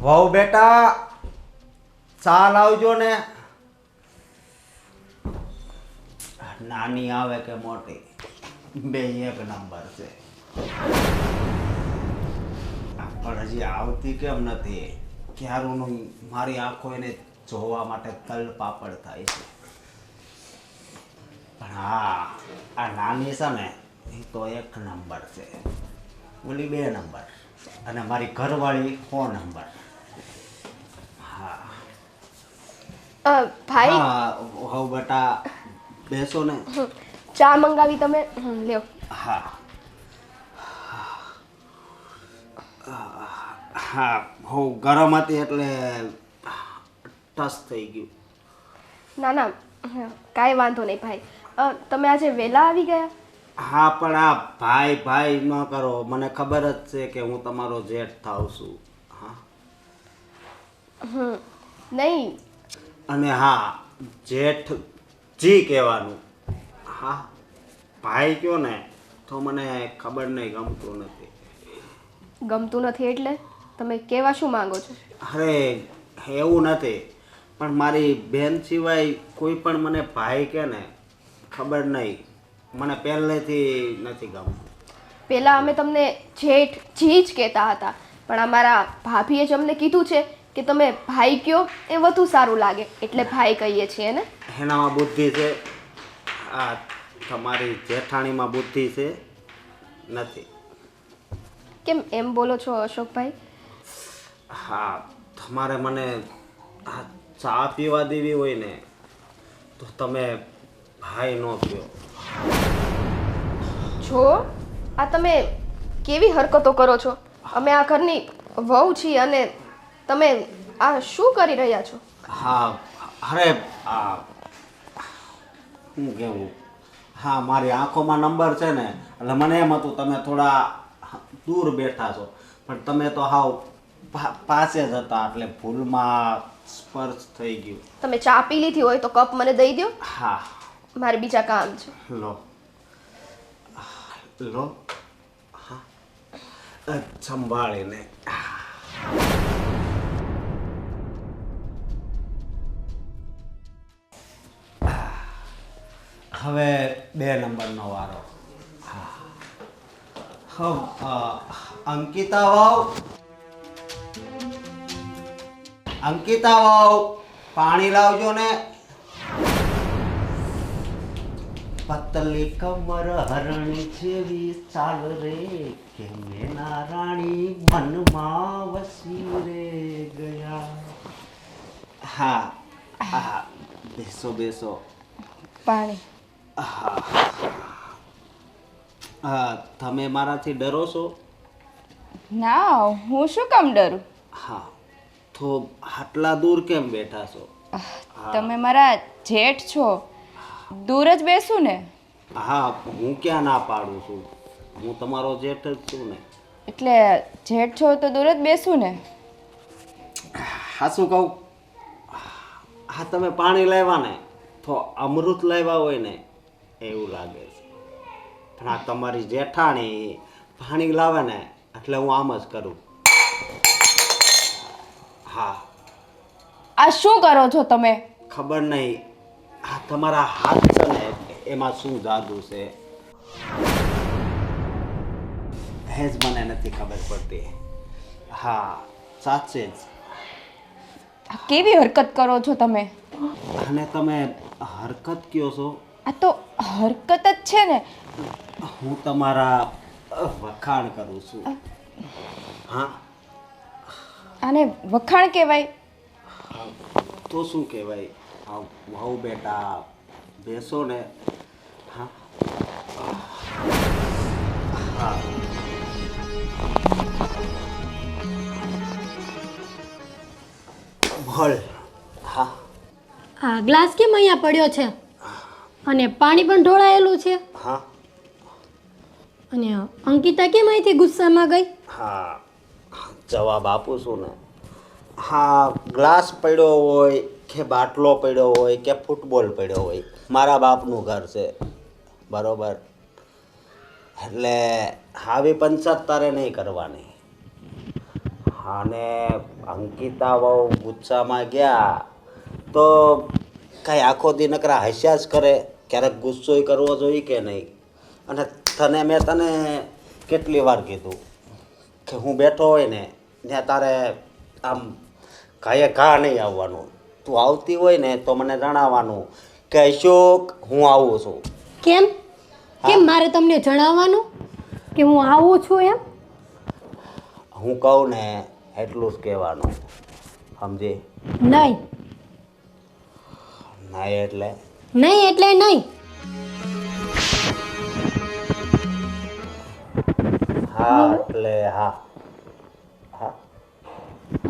વહુ બેટા ચા લાવજો ને. નાની આવે કે મોટી બે એક નંબર છે. પણ હજી આવતી કેમ નથી? ક્યારનું મારી આંખો એને જોવા માટે તલ પાપડ થાય છે. પણ હા, આ નાની છે ને એ તો એક નંબર છે. ઓલી 2 નંબર અને મારી ઘરવાળી 4 નંબર. હા ભાઈ હા હવ બેટા બેસો ને. ચા મંગાવી તમે લ્યો. હા હા હવ ગરમ હતી એટલે ટસ થઈ ગયું. ના ના કાંઈ વાંધો નહીં ભાઈ. તમે આજે વહેલા આવી ગયા? હા પણ આ ભાઈ ભાઈ ન કરો, મને ખબર જ છે કે હું તમારો જેઠ થાવ છું. હા નહીં. અને હા જેઠ જી કહેવાનું. હા ભાઈ કયો ને તો મને ખબર નહીં, ગમતું નથી. ગમતું નથી એટલે તમે કહેવા શું માંગો છો? અરે એવું નથી, પણ મારી બેન સિવાય કોઈ પણ મને ભાઈ કે ને ખબર નહીં, મને પહેલેથી નથી ગમતું. પહેલાં અમે તમને જેઠ જી જ કહેતા હતા, પણ અમારા ભાભીએ જ અમને કીધું છે કે તમે ભાઈ કયો એ વધુ સારું લાગે, એટલે ભાઈ કહીએ છીએ ને. એનામાં બુદ્ધિ છે, આ તમારી જેઠાણીમાં બુદ્ધિ છે નથી. કેમ એમ બોલો છો અશોકભાઈ? હા તમારે મને આ ચા પીવા દેવી હોય ને તો તમે ભાઈ ન કહો. જો આ તમે કેવી હરકતો કરો છો? અમે આ ઘરની વહુ છીએ અને તમે આ શું કરી રહ્યા છો? હા અરે આ શું કહેવું, હા મારી આંખોમાં નંબર છે ને એટલે મને એમ હતું તમે થોડા દૂર બેઠા છો, પણ તમે તો હાવ પાસે જ હતા એટલે ભૂલમાં સ્પર્શ થઈ ગયું. તમે ચા પી લીધી હોય તો કપ મને દઈ દો, હા મારે બીજા કામ છે. લો લો. હા સંભાળીને. હવે 2 નંબરનો વારો. અંકિતા વાવ, અંકિતા વાવ પાણી લાવજો ને. પતલી કમર હરણી જેવી ચાલ રે કે મેના રાણી મનમાં વસી રે ગયા. હા હા બેસો બેસો. પાણી. હા તમે મારાથી ડરો છો? ના, હું શું કામ ડરું? હા તો આટલા દૂર કેમ બેઠા છો? તમે મારા જેઠ છો, દૂર જ બેસું ને. હા હું ક્યાં ના પાડું છું, હું તમારો જેઠ જ છું ને. એટલે જેઠ છો તો દૂર જ બેસું ને. હા શું કહું, હા તમે પાણી લાવ્યા ને તો અમૃત લાવ્યા હોય ને એવું લાગે છે, પણ આ તમારી જેઠાણી પાણી લાવે ને એટલે હું આમ જ કરું. હા આ શું કરો છો તમે? ખબર નહીં, આ તમારા હાથ છે ને એમાં શું જાદુ છે હેજ મને નથી ખબર પડતી. હા સાચે જ. આ કેવી હરકત કરો છો તમે? અને તમે હરકત કયો છો? આ તો હરકત જ છે ને. હું તમારા વખાણ કરું છું. હા આને વખાણ કહેવાય? તો શું કહેવાય? વહુ બેટા બેસો ને. હા હા બોલ. હા આ ગ્લાસ કેમ અહીંયા પડ્યો છે અને પાણી પણ ઢોળાયેલું છે હા અને અંકિતા કેમ અહીંથી ગુસ્સામાં ગઈ? હા જવાબ આપું છું ને. હા ગ્લાસ પડ્યો હોય કે બાટલો પડ્યો હોય કે ફૂટબોલ પડ્યો હોય, મારા બાપનું ઘર છે બરોબર, એટલે આવી પંચાયત તારે નહીં કરવાની. અને અંકિતા વહુ ગુસ્સામાં ગયા તો કાંઈ આખો દી નકરા હસ્યા જ કરે, ક્યારેક ગુસ્સોય કરવો જોઈએ કે નહીં? અને મેં તને કેટલી વાર કીધું કે હું બેઠો હોય ને ત્યાં તારે આમ ઘાએ ઘા નહીં આવવાનું. તું આવતી હોય ને તો મને જણાવવાનું કે અશોક હું આવું છું. કેમ કેમ મારે તમને જણાવવાનું કે હું આવું છું એમ? હું કહું ને એટલું જ કહેવાનું, સમજી? નહીં ના એટલે નહીં એટલે નહીં. હા એટલે હા. હા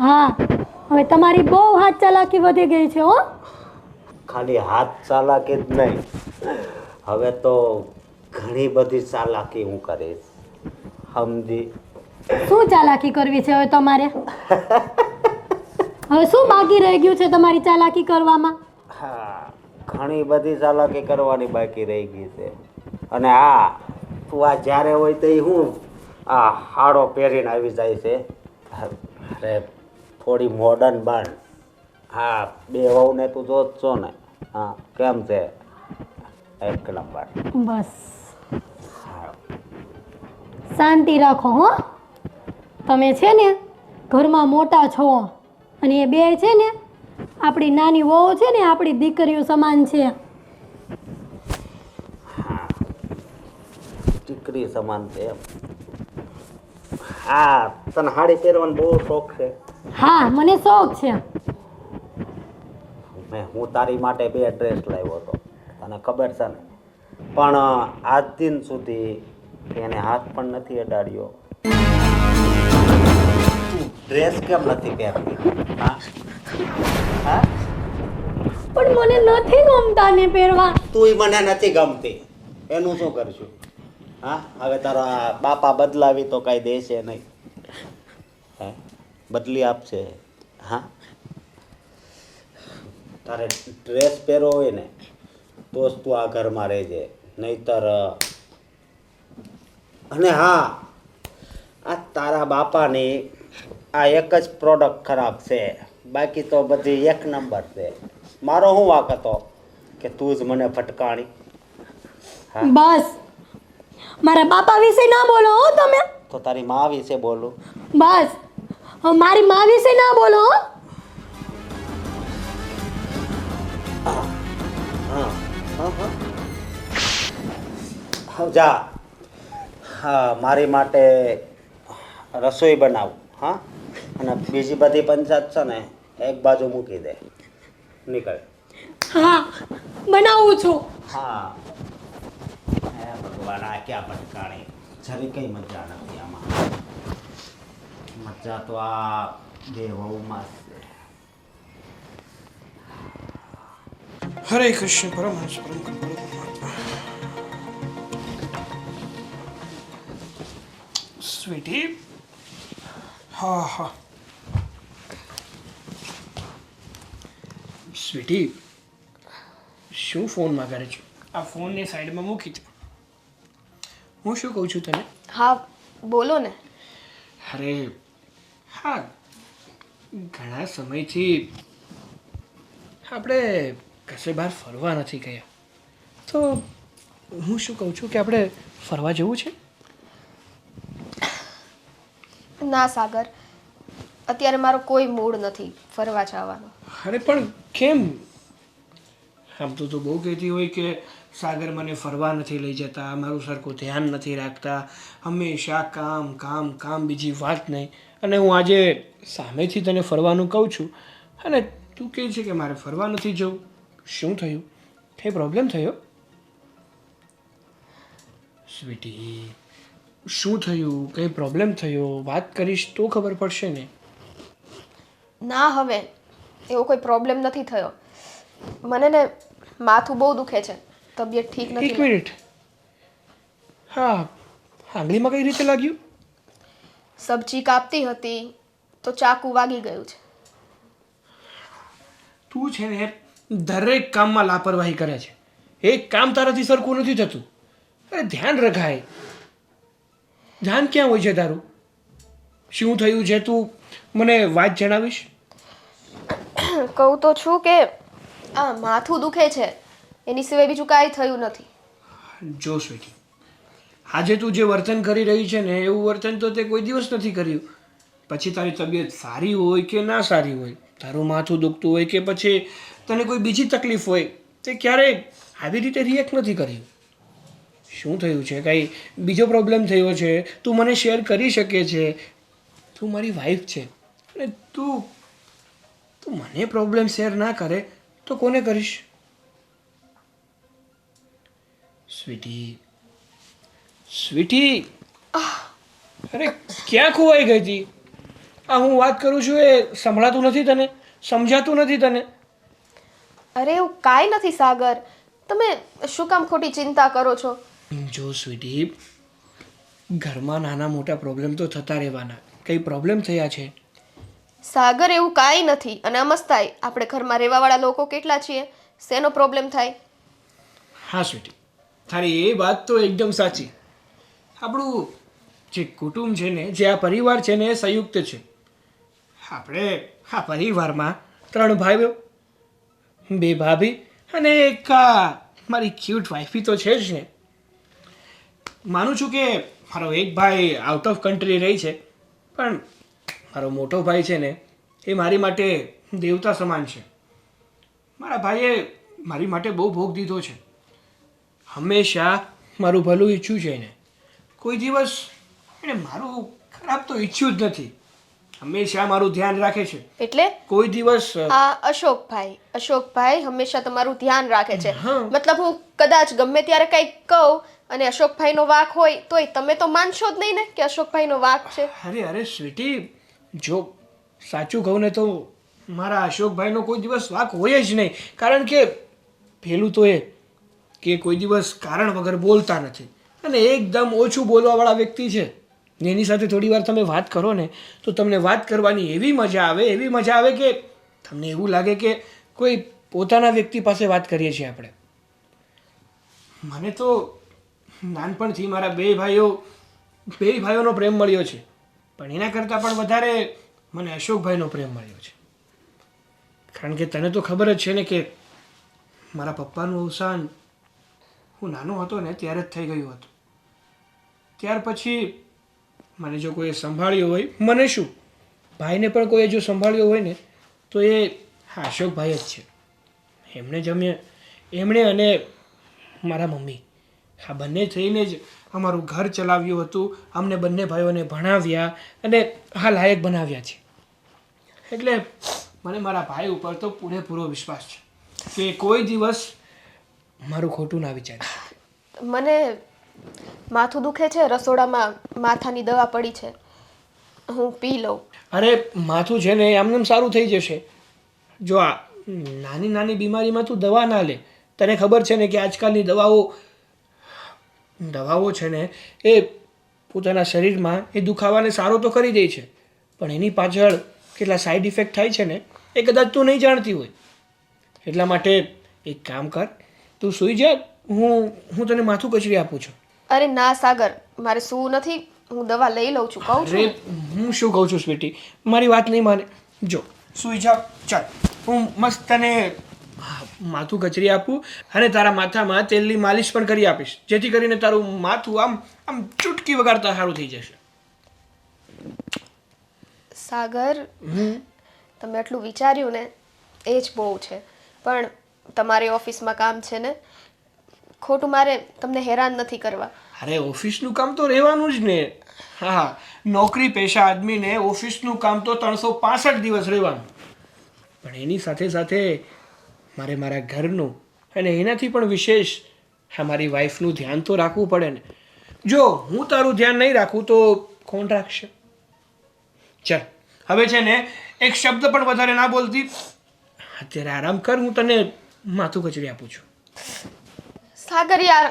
હા હવે તમારી બહુ હાથ ચાલાકી વધી ગઈ છે હો. ખાલી હાથ ચાલાકી જ નહીં, હવે તો ઘણી બધી ચાલાકી હું કરીશ, સમજી? શું ચાલાકી કરવી છે હવે તમારે? હવે શું બાકી રહી ગયું છે તમારી ચાલાકી કરવામાં? હા, ઘણી બધી ચાલાકી કરવાની બાકી રહી ગઈ છે. અને હા, તું આ જ્યારે હોય તો હું આ હાડો પહેરીને આવી જાય છે. અરે થોડી મોડર્ન બન. હા, બે વહુને તું જોત છો ને? હા, કેમ છે? એક નંબર. બસ શાંતિ રાખો હો. તમે છે ને ઘરમાં મોટા છો અને એ બે છે ને આપણી નાની વહુ છે ને આપણી દીકરીઓ સમાન છે. દીકરી સમાન છે એમ? હા, તને સાડી પહેરવાનો બહુ શોખ છે. હા મને શોખ છે. હું તારી માટે 2 ડ્રેસ લાવ્યો હતો, તને ખબર છે ને? પણ આજ દિન સુધી એને હાથ પણ નથી અડાડ્યો. ડ્રેસ કેમ નથી પહેરતી? હા હા, પણ મને નથી ગમતા ને પહેરવા. તુંય મને નથી ગમતી, એનું શું કરશું? હા, હવે તારા બાપા બદલાવી તો કાંઈ દેશે નહીં. હે, બદલી આપશે? હા, તારે ડ્રેસ પહેરવો હોય ને તો જ તું આ ઘરમાં રહેજે, નહીતર. અને હા, આ તારા બાપાની આ એક જ પ્રોડક્ટ ખરાબ છે, બાકી તો બધી એક નંબર છે. મારો શું વાંક હતો કે તું જ મને ફટકાણી? હા, બસ મારા બાપા વિશે ના બોલો હો તમે. તો તારી મા વિશે બોલું? બસ હવે મારી મા વિશે ના બોલો હો. હા હા હા, જા. હા, મારી માટે રસોઈ બનાવ. હા, અને બીજી બધી પંચાયત છે ને એક બાજુ મૂકી દે, નીકળ. હા બનાવું છું. હા, હે ભગવાન, આ ક્યાં ભટકાણી? જરી કઈ મજા નથી આમાં. મજા તો આ બે વહુમાં જ છે. હરે કૃષ્ણ પરમહંસ પરમ કૃપાળુ પરમાત્મા. સ્વીટી, હા હા સ્વીટી, શું ફોનમાં કરે છે? આ ફોનને સાઈડમાં મૂકી દે. હું શું કહું છું તને? હા બોલો ને. અરે હા, ઘણા સમયથી આપણે કશે બહાર ફરવા નથી ગયા, તો હું શું કહું છું કે આપણે ફરવા જવું છે? ના સાગર, અત્યારે મારો કોઈ મૂડ નથી ફરવા જવાનો. અરે પણ કેમ? આમ તો તું બહુ કહેતી હોય કે સાગર મને ફરવા નથી લઈ જતા, મારું સરખું ધ્યાન નથી રાખતા, હંમેશા કામ કામ કામ, બીજી વાત નહીં. અને હું આજે સામેથી તને ફરવાનું કહું છું અને તું કહે છે કે મારે ફરવા નથી જવું. શું થયું? કંઈ પ્રોબ્લેમ થયો? સ્વીટી, શું થયું? કંઈ પ્રોબ્લેમ થયો? વાત કરીશ તો ખબર પડશે ને. ના, હવે એવો કોઈ પ્રોબ્લેમ નથી થયો. મને ને માથું બહુ દુખે છે, તબિયત ઠીક એક નથી. મિનિટ. હા, આંગળીમાં કઈ રીતે લાગ્યું? સબ્જી કાપતી હતી તો ચાકુ વાગી ગયું છે. તું છે ને દરેક કામમાં લાપરવાહી કરે છે. એક કામ તારાથી સરખું નથી થતું. અરે ધ્યાન રખાય. ધ્યાન ક્યાં હોય છે તારું? શું થયું છે તું મને વાત જણાવીશ? કહું તો છું કે આ માથું દુખે છે, એની સિવાય બીજું કાંઈ થયું નથી. જો સ્વીટી, આજે તું જે વર્તન કરી રહી છે ને એવું વર્તન તો તે કોઈ દિવસ નથી કર્યું. પછી તારી તબિયત સારી હોય કે ના સારી હોય, તારું માથું દુખતું હોય કે પછી તને કોઈ બીજી તકલીફ હોય, તે ક્યારેય આવી રીતે રિએક્ટ નથી કર્યું. શું થયું છે? કાંઈ બીજો પ્રોબ્લેમ થયો છે? તું મને શેર કરી શકે છે? તું મારી વાઈફ છે અને તું તું મને પ્રોબ્લેમ શેર ના કરે તો કોને કરીશ? સ્વીટી, સ્વીટી, અરે ક્યાં ખોવાઈ ગઈ હતી? આ હું વાત કરું છું એ સંભળાતું નથી તને? સમજાતું નથી તને? અરે એવું કાંઈ નથી સાગર, તમે શું કામ ખોટી ચિંતા કરો છો? જો સ્વીટી, ઘરમાં નાના મોટા પ્રોબ્લેમ તો થતા રહેવાના. કઈ પ્રોબ્લેમ થયા છે? સાગર એવું કાંઈ નથી. અને અમસ્તાય આપણે ઘરમાં રહેવાવાળા લોકો કેટલા છીએ, શેનો પ્રોબ્લેમ થાય? હા સ્વીટી, તારી એ વાત તો એકદમ સાચી. આપણું જે કુટુંબ છે ને, જે આ પરિવાર છે ને, એ સંયુક્ત છે. આપણે આ પરિવારમાં 3 ભાઈઓ, 2 ભાભી અને એક મારી ક્યુટ વાઈફી તો છે જ ને. માનું છું કે મારો એક ભાઈ આઉટ ઓફ કન્ટ્રી રહી છે, પણ મારો મોટો ભાઈ છે ને એ મારી માટે દેવતા સમાન છે. મારા ભાઈએ મારી માટે બહુ ભોગ દીધો છે. હંમેશા મારું ભલું ઈચ્છ્યું છે એને. કોઈ દિવસ એણે મારું ખરાબ તો ઈચ્છ્યું જ નથી. હંમેશા મારું ધ્યાન રાખે છે. એટલે કોઈ દિવસ આ અશોકભાઈ હંમેશા તમારું ધ્યાન રાખે છે. હા. મતલબ હું કદાચ ગમે ત્યારે કંઈક કહું અને અશોકભાઈનો વાંક હોય તોય તમે તો માનશો જ નહીં ને કે અશોકભાઈનો વાંક છે. અરે સ્વીટી, જો સાચું કહું ને તો મારા અશોકભાઈનો કોઈ દિવસ વાંક હોય જ નહીં. કારણ કે પહેલું તો એ કે કોઈ દિવસ કારણ વગર બોલતા નથી અને એકદમ ઓછું બોલવાવાળા વ્યક્તિ છે. એની સાથે થોડી વાર તમે વાત કરો ને તો તમને વાત કરવાની એવી મજા આવે કે તમને એવું લાગે કે કોઈ પોતાના વ્યક્તિ પાસે વાત કરીએ છીએ આપણે. મને તો નાનપણથી મારા 2 ભાઈઓનો પ્રેમ મળ્યો છે, પણ એના કરતાં પણ વધારે મને અશોકભાઈનો પ્રેમ મળ્યો છે. કારણ કે તને તો ખબર જ છે ને કે મારા પપ્પાનું અવસાન હું નાનો હતો ને ત્યારે જ થઈ ગયું હતું. ત્યાર પછી મને જો કોઈએ સંભાળ્યો હોય, મને શું, ભાઈને પણ કોઈએ જો સંભાળ્યો હોય ને તો એ અશોકભાઈ જ છે. એમણે અને મારા મમ્મી આ બંને થઈને જ અમારું ઘર ચલાવ્યું હતું. અમને બંને ભાઈઓને ભણાવ્યા અને આ લાયક બનાવ્યા છે. એટલે મને મારા ભાઈ ઉપર તો પૂરેપૂરો વિશ્વાસ છે કે કોઈ દિવસ મારું ખોટું ના વિચારે. મને માથું દુખે છે, રસોડામાં માથાની દવા પડી છે, હું પી લઉં. અરે માથું છે ને આમનેમ સારું થઈ જશે. જો આ નાની નાની બીમારીમાં તું દવા ના લે. તને ખબર છે ને કે આજકાલની દવાઓ છે ને એ પોતાના શરીરમાં એ દુખાવાને સારો તો કરી દે છે, પણ એની પાછળ કેટલા સાઈડ ઇફેક્ટ થાય છે ને એ કદાચ તું નહીં જાણતી હોય. એટલા માટે એક કામ કર, તું સૂઈ જા, હું તને માથું કચરી આપું છું. અરે ના સાગર, મારે સૂવું નથી, હું દવા લઈ લઉં છું, કહું છું. હું શું કહું છું સ્વીટી, મારી વાત નહીં માને. જો સૂઈ જા, ચાલ હું મસ્ત તને માથું કચરી આપું અને તારા માથામાં તેલની માલિશ પણ કરી આપીશ, જેથી કરીને તારું માથું આમ ચૂટકી વગાડતા સારું થઈ જશે. સાગર, તમે આટલું વિચાર્યું ને એ જ બહુ છે. પણ તમારે ઓફિસમાં કામ છે ને, ખોટું મારે તમને હેરાન નથી કરવા. અરે ઓફિસનું કામ તો રહેવાનું જ ને. હા, નોકરી પેશા આદમીને ઓફિસનું કામ તો 365 દિવસ રહેવાનું. પણ એની સાથે સાથે મારે મારા ઘરનું અને એનાથી પણ વિશેષ મારી વાઈફનું ધ્યાન તો રાખવું પડે ને. જો હું તારું ધ્યાન નહીં રાખું તો કોણ રાખશે? ચાલ હવે છે ને એક શબ્દ પણ વધારે ના બોલતી. અત્યારે આરામ કર, હું તને માથું કચરી આપું છું. સાગર યાર,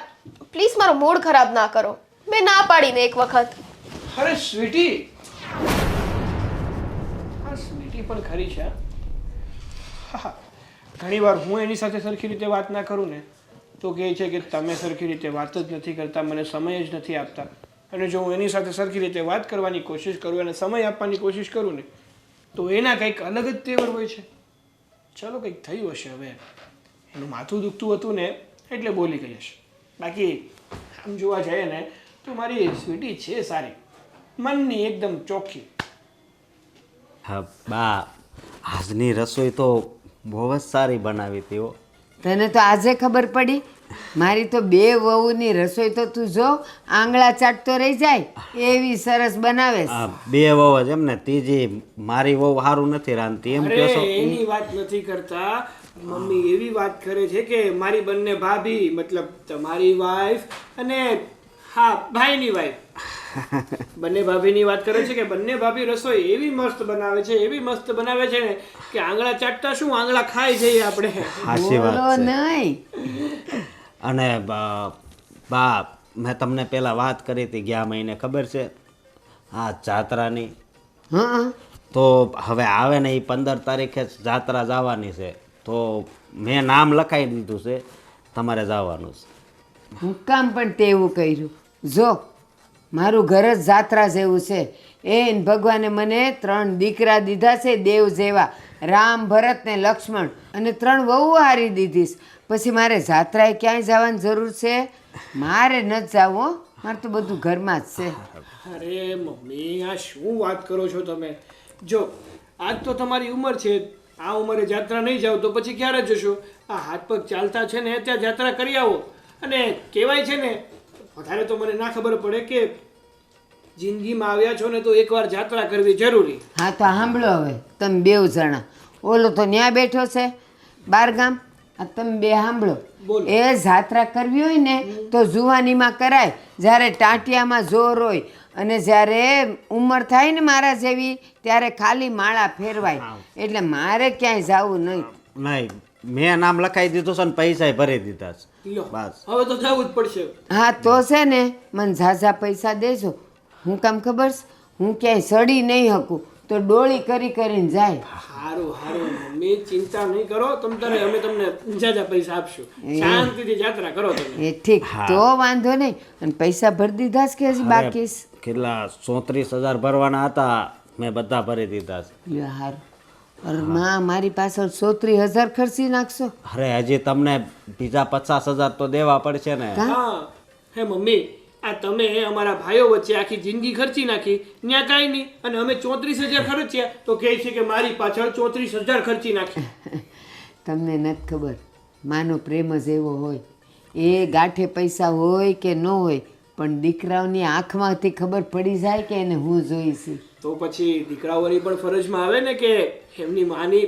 પ્લીઝ મારો મૂડ ખરાબ ના કરો. મેં ના પાડીને એક વખત. અરે સ્વીટી, હા સ્વીટી પણ ખરી છે. હા, ઘણી વાર હું એની સાથે સરખી રીતે વાત ના કરું ને તો કહે છે કે તમે સરખી રીતે વાત જ નથી કરતા, મને સમય જ નથી આપતા. અને જો હું એની સાથે સરખી રીતે વાત કરવાની કોશિશ કરું અને સમય આપવાની કોશિશ કરું ને તો એના કંઈક અલગ જ તેવર હોય છે. ચાલો કંઈક થયું હશે હવે, એનું માથું દુખતું હતું ને એટલે બોલી ગઈ હશે. બાકી આમ જોવા જઈએ ને તો મારી સ્વીટી છે સારી, મનની એકદમ ચોખ્ખી. હા બા, આજની રસોઈ તો બહુ જ સારી બનાવી હતી હો. તને તો આજે ખબર પડી? મારી તો 2 વહુની રસોઈ તો તું જો આંગળા ચાટતો રહી જાય એવી સરસ બનાવે છે. આ 2 વહુ જ એમ ને, ત્રીજી મારી વહુ સારું નથી રાંધતી એમ કહો છો? અરે એની વાત નથી કરતા, મમ્મી એવી વાત કરે છે કે મારી બંને ભાભી મતલબ તમારી વાઈફ અને હા ભાઈની વાઈફ બંને ભાભીની વાત કરે છે કે બંને ભાભી રસોઈ એવી મસ્ત બનાવે છે, એવી મસ્ત બનાવે છે ને કે આંગળા ચાટતા શું આંગળા ખાઈ જઈએ આપણે. સાચી વાત બોલો છે. નહીં. અને બા, મેં તમને પેલા વાત કરી હતી ગયા મહિને, ખબર છે? હા, જાત્રાની. હા તો હવે આવે ને એ 15 તારીખે જાત્રા જવાની છે, તો મેં નામ લખાઈ દીધું છે, તમારે જવાનું છે. હું કામ પણ તેવું કર્યું. જો મારું ઘર જ જાત્રા જેવું છે. એને ભગવાને મને 3 દીકરા દીધા છે દેવ જેવા, રામ, ભરત ને લક્ષ્મણ, અને 3 વહુ હારી દીધીશ. પછી મારે જાત્રાએ ક્યાંય જવાની જરૂર છે? મારે ન જવું હો, મારે તો બધું ઘરમાં જ છે. અરે મમ્મી આ શું વાત કરો છો તમે? જો આજ તો તમારી ઉંમર છે, આ ઉંમરે જાત્રા નહીં જાઓ તો પછી ક્યારે જશો? આ હાથ પગ ચાલતા છે ને ત્યાં જાત્રા કરી આવો. અને કહેવાય છે ને, વધારે તો મને ના ખબર પડે કે જિંદગીમાં આવ્યા છો ને તો એકવાર જાત્રા કરવી જરૂરી. હા તો સાંભળો હવે તમે 2 જણા, ઓલો તો ન્યા બેઠો છે 12 ગામ, આ તમે 2 સાંભળો. બોલો. એ જાત્રા કરવી હોય ને તો જુવાનીમાં કરાય, જ્યારે ટાંટિયામાં જોર હોય, અને જ્યારે ઉંમર થાય ને મારા જેવી ત્યારે ખાલી માળા ફેરવાય. એટલે મારે ક્યાંય જવું નહીં. નહીં, મેં નામ લખાઈ દીધું છે ને પૈસા ભરી દીધા છે. લો બસ. હવે તો જવું જ પડશે. હા તો છે ને મને ઝાઝા પૈસા દેજો. હું કામ ખબર છે? હું ક્યાંય સડી નહીં શકું તો ડોળી કરી કરીને જાય. હારું હારું મમ્મી ચિંતા નહીં કરો, તમ તારે અમે તમને જાજા પૈસા આપશું, શાંતિથી જાત્રા કરો તમે. એ ઠીક, તો વાંધો નહીં. અને પૈસા ભરી દીધા છે કે હજી બાકી છે? કેટલા 34,000 ભરવાના હતા, મેં બધા ભરી દીધા છે. લ્યો હારું. અરે માં, મારી પાછળ 34,000 ખર્ચી નાખશો? અરે હજી તમને બીજા 50,000 તો દેવા પડશે ને. હા હે મમ્મી, આ તમે અમારા ભાઈઓ વચ્ચે આખી જિંદગી ખર્ચી નાખી, ન્યા કાંઈ નહીં, અને અમે 34,000 ખર્ચ્યા તો કહે છે કે મારી પાછળ 34,000 ખર્ચી નાખી. તમને નથી ખબર, માનો પ્રેમ જ એવો હોય. એ ગાંઠે પૈસા હોય કે ન હોય, પણ દીકરાઓની આંખમાંથી ખબર પડી જાય કે એને હું જોઈશ. તો પછી દીકરાઓની પણ ફરજમાં આવે ને કે એમની માની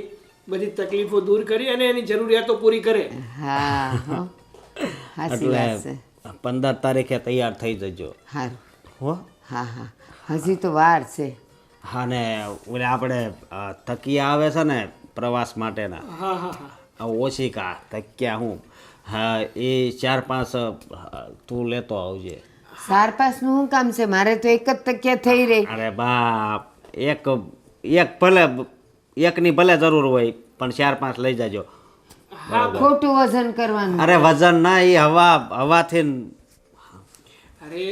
બધી તકલીફો દૂર કરી અને એની જરૂરિયાતો પૂરી કરે. હા હો, હાચી વાત એટલે છે. 15 તારીખે તૈયાર થઈ જજો હારું. હો. હા હા, હજી તો વાર છે. હા ને ઓલે આપણે તકિયા આવે છે ને પ્રવાસ માટેના, હા હા હા આ ઓશિકા તકિયા હું, હા એ 4-5 તું લેતો આવજે. 4-5 નું શું કામ છે? મારે તો એક જ તકિયા થઈ રહી. અરે બા, એક ભલે એકની ભલે જરૂર હોય પણ 4-5 લઈ જાજો. ખોટું વજન કરવાનું. અરે વજન ના, એ હવાથી અરે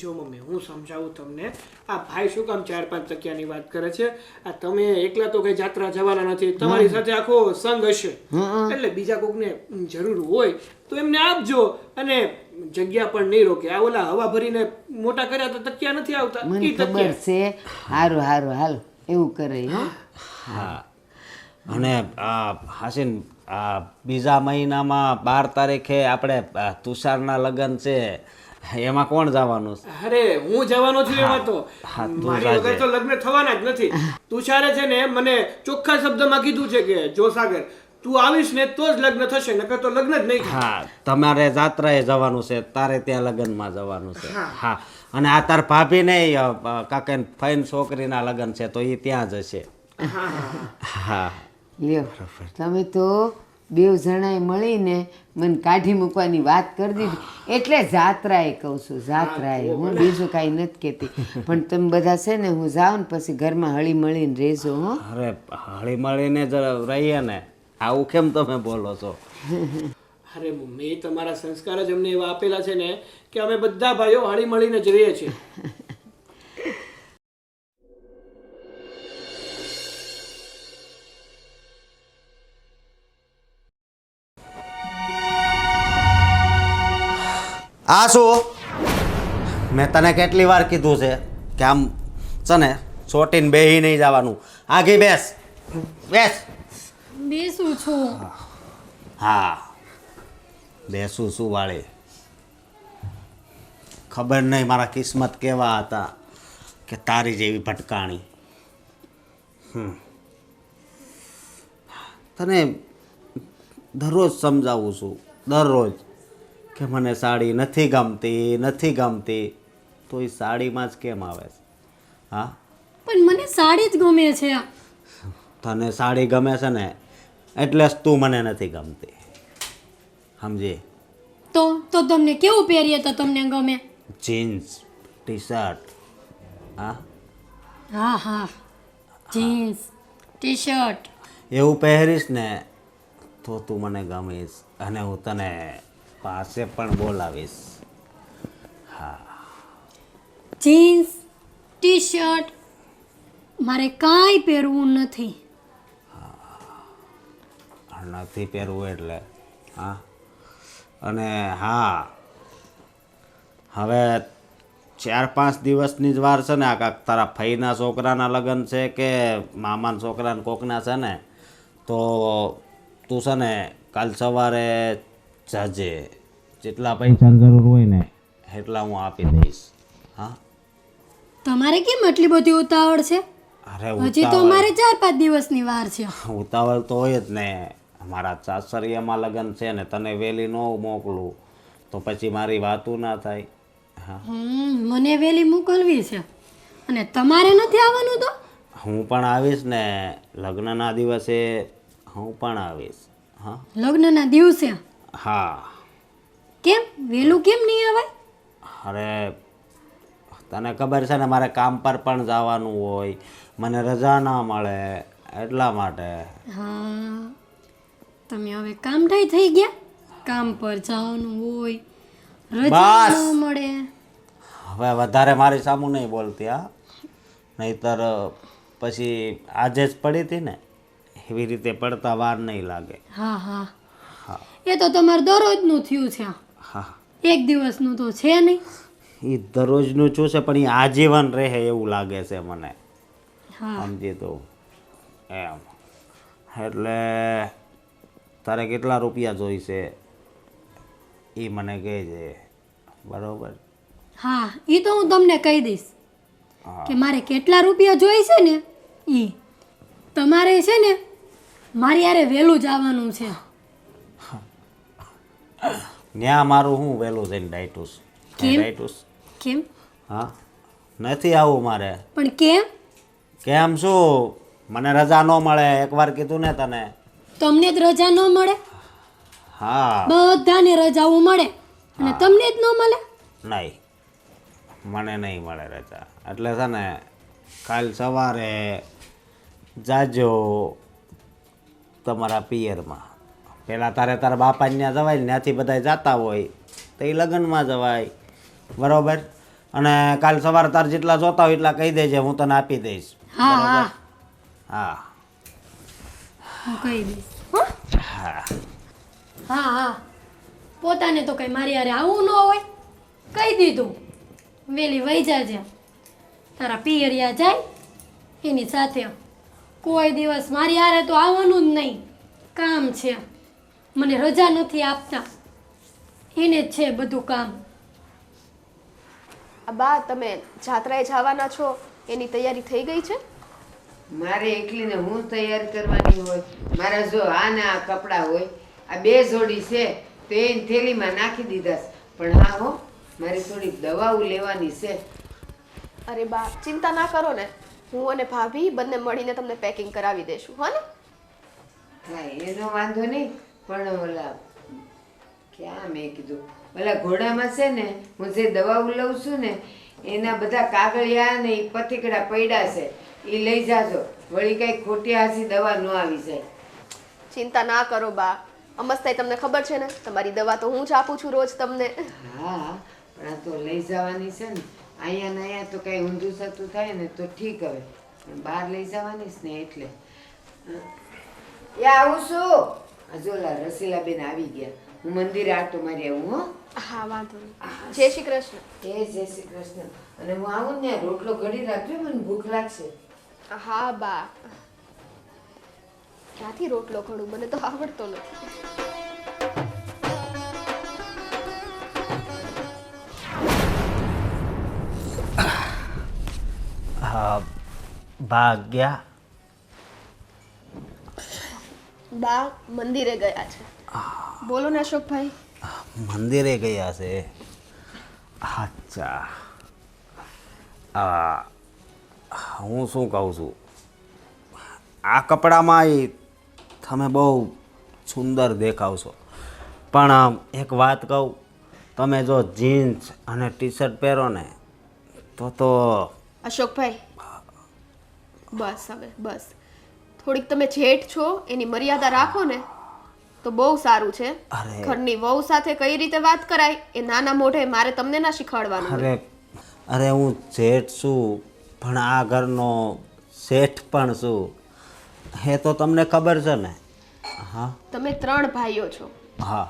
જો મમ્મી હું સમજાવું તમને, આ ભાઈ શું કામ 4-5 તકિયાની વાત કરે છે? આ તમે એકલા તો કઈ જાત્રા જવાના નથી, તમારી સાથે આખો સંઘ હશે, એટલે બીજા કોકને જરૂર હોય તો એમને આપજો. અને જગ્યા પણ નહીં રોકે. આ ઓલા હવા ભરીને મોટા કર્યા તો તકિયા નથી આવતા. મને ઈ ખબર તકિયા. છે. હારું હારું, હાલ એવું કરે. હો હા. અને હાસીન બીજા મહિનામાં 12 તારીખે આપણે તુષારના લગ્ન છે, એમાં કોણ જવાનું છે? અરે હું જવાનો છું એમાં તો. હા, તું મારી જાજે. વગર તો લગ્ન થવાના જ નથી. તુષારે છે ને મને ચોખ્ખા શબ્દમાં કીધું છે કે જો સાગર તું આવીશ ને તો જ લગ્ન થશે, નકર તો લગ્ન જ નહીં થાય. હા, તમારે જાત્રાએ જવાનું છે, તારે ત્યાં લગ્નમાં જવાનું છે. હા, અને આ તાર ભાભી ને કાકા ફાઈન છોકરીના લગ્ન છે તો એ ત્યાં જ હશે. હા. લ્યો, તમે તો 2 જણાએ મળીને મને કાઢી મૂકવાની વાત કરી દીધી. એટલે જાત્રાએ કહું છું, જાત્રાએ. હું બીજું કાંઈ નથી કહેતી. પણ તમે બધા છે ને, હું જાઉં ને પછી ઘરમાં હળી મળીને રહેજો. હો અરે હળી મળીને જ રહીએ ને, આવું કેમ તમે બોલો છો? અરે મમ્મી તમારા સંસ્કાર જ અમને એવા આપેલા છે ને કે અમે બધા ભાઈઓ હળી મળીને જ રહીએ છીએ. આ શું? મેં તને કેટલી વાર કીધું છે કે આમ છે ને ચોટીને બેહી નહીં જવાનું. આગી બેસ બેસ. બેસું છું. હા બેસું શું વાળી? ખબર નહીં મારા કિસ્મત કેવા હતા કે તારી જેવી ભટકાણી. તને દરરોજ સમજાવું છું, દરરોજ કે મને સાડી નથી ગમતી, તો એ સાડીમાં જ કેમ આવે છે? હા, પણ મને સાડી જ ગમે છે. તને સાડી ગમે છે ને એટલે જ તું મને નથી ગમતી, સમજી? તો તમને કેવું પહેરીએ તો તમને ગમે? Jeans T shirt. હા હા જીન્સ ટી શર્ટ. એવું પહેરીશ ને તો તું મને ગમીશ અને હું તને પાસે પણ બોલાવીશ. જીન્સ ટી શર્ટ મારે કાંઈ પહેરવું નથી. નથી પહેરવું એટલે? હા, અને હા હવે 4-5 દિવસની જ વાર છે ને. આ કાંક તારા ફઈના છોકરાના લગ્ન છે કે મામાના છોકરાના કોકના છે ને, તો તું છે ને કાલ સવારે જાજે. જેટલા પૈસાની જરૂર હોય ને એટલા હું આપી દઈશ. હા, તમારે કેમ આટલી બધી ઉતાવળ છે? અરે હજી તો અમારે 4-5 દિવસની વાર છે. ઉતાવળ તો હોય જ ને. મારા સાસરિયામાં લગ્ન છે ને, તને વહેલી ન મોકલું તો પછી મારી વાતું ના થાય. હા, મને વહેલી મોકલવી છે અને તમારે નથી આવવાનું તો? હું પણ આવીશ ને લગ્નના દિવસે, હું પણ આવીશ. હા લગ્નના દિવસે? હા. કેમ વહેલું કેમ નહીં આવાય? અરે તને ખબર છે ને મારે કામ પર પણ જવાનું હોય, મને રજા ના મળે એટલા માટે. હા, તમે હવે કામઢાઈ થઈ ગયા. કામ પર જવાનું હોય, રજા બસ. ન મળે. હવે વધારે મારી સામું નહીં બોલતી. હા, નહીતર પછી આજે જ પડી હતી ને એવી રીતે પડતા વાર નહીં લાગે. હા એ તો તમારે દરરોજનું થયું છે. હા, એક દિવસનું તો છે નહીં. એ દરરોજનું શું છે પણ એ આજીવન રહે એવું લાગે છે મને. હા, સમજી તો એમ. એટલે તારે કેટલા રૂપિયા જોઈશે એ મને કહેજે, બરોબર? હા એ તો હું તમને કહી દઈશ કે મારે કેટલા રૂપિયા જોઈશે ને એ. તમારે છે ને મારી યારે વહેલું જવાનું છે. ન્યા મારું હું વહેલું જઈને ડાયટુસ કેમ? ડાયટુસ. કેમ? હા, નથી આવું મારે. પણ કેમ? કેમ શું? મને રજા ન મળે, એકવાર કીધું ને તને. તમને જ રજા ન મળે? હા. બધાને રજાઓ મળે અને તમને જ ન મળે? નહીં, મને નહીં મળે રજા. એટલે છે ને કાલ સવારે જાજો તમારા પિયરમાં. પહેલાં તારા બાપાને ત્યાં જવાય ને, ત્યાંથી બધા જતા હોય તો એ લગ્નમાં જવાય, બરાબર? અને કાલ સવારે તાર જેટલા જોતા હોય એટલા કહી દેજે, હું તને આપી દઈશ. હા હા હું કહી દઈશ. હા પોતાને તો કઈ મારી યારે આવું ન હોય. કહી દીધું વેલી વહી જાજે. તારા પિયરિયા જાય એની સાથે કોઈ દિવસ મારી યારે તો આવવાનું જ નહીં. કામ છે, મને રજા નથી આપતા, એને જ છે બધું કામ. બા તમે જાત્રાએ જવાના છો એની તૈયારી થઈ ગઈ છે? મારે એકલીને હું તૈયાર કરવાની હોય? મારા જો આ ને આ કપડાં હોય, આ 2 જોડી છે તો એને થેલીમાં નાખી દીધા છે. પણ હા હો, મારી થોડીક દવાઓ લેવાની છે. અરે બા ચિંતા ના કરો ને, હું અને ભાભી બંને મળીને તમને પેકિંગ કરાવી દઈશું. હો ને? હા એનો વાંધો નહીં, પણ ઓલા ક્યાં મેં કીધું ઓલા ઘોડામાં છે ને હું જે દવાઓ લઉં છું ને એના બધા કાગળિયા ને એ પથીકડા પડ્યા છે, એ લઈ જાજો. વળી કઈ ખોટી હાસી દવા ન આવી જાય. ચિંતા ના કરો બા, અમસ્તાઈ તમને ખબર છે ને, તમારી દવા તો હું જ આપું છું રોજ તમને. હા પણ આ તો લઈ જવાની છે ને, અહીંયા ને અહીંયા તો કઈ ઊંધું સતું થાય ને તો ઠીક. હવે પણ બહાર લઈ જવાની છે ને એટલે એ આવું છું. હજુ ઓલા રસીલાબેન આવી ગયા, હું મંદિરે આટો મારી આવું. હો હા વાંધો નહીં. જય શ્રી કૃષ્ણ. એ જય શ્રી કૃષ્ણ. અને હું આવું ને રોટલો ઘડી રાખજો, મને ભૂખ લાગશે. હા બા, ક્યાંથી રોટલો ઘડું, મને તો આવડતો નથી. હા બા ગયા? બા મંદિરે ગયા છે. બોલો ને અશોકભાઈ. મંદિરે ગયા છે? અચ્છા. હું શું કહું છું, આ કપડામાં તમે બહુ સુંદર દેખાવ છો, પણ એક વાત કહું, તમે જો જીન્સ અને ટી શર્ટ પહેરો ને તો અશોકભાઈ બસ હવે બસ. થોડીક તમે જેઠ છો એની મર્યાદા રાખો ને તો બહુ સારું છે. અરે. ઘરની વહુ સાથે કઈ રીતે વાત કરાય એ નાના મોઢે મારે તમને ના શીખવાડવાનું હોય. અરે હું જેઠ છું, પણ આ ઘરનો શેઠ પણ છું, એ તો તમને ખબર છે ને. હા તમે 3 ભાઈઓ છો. હા.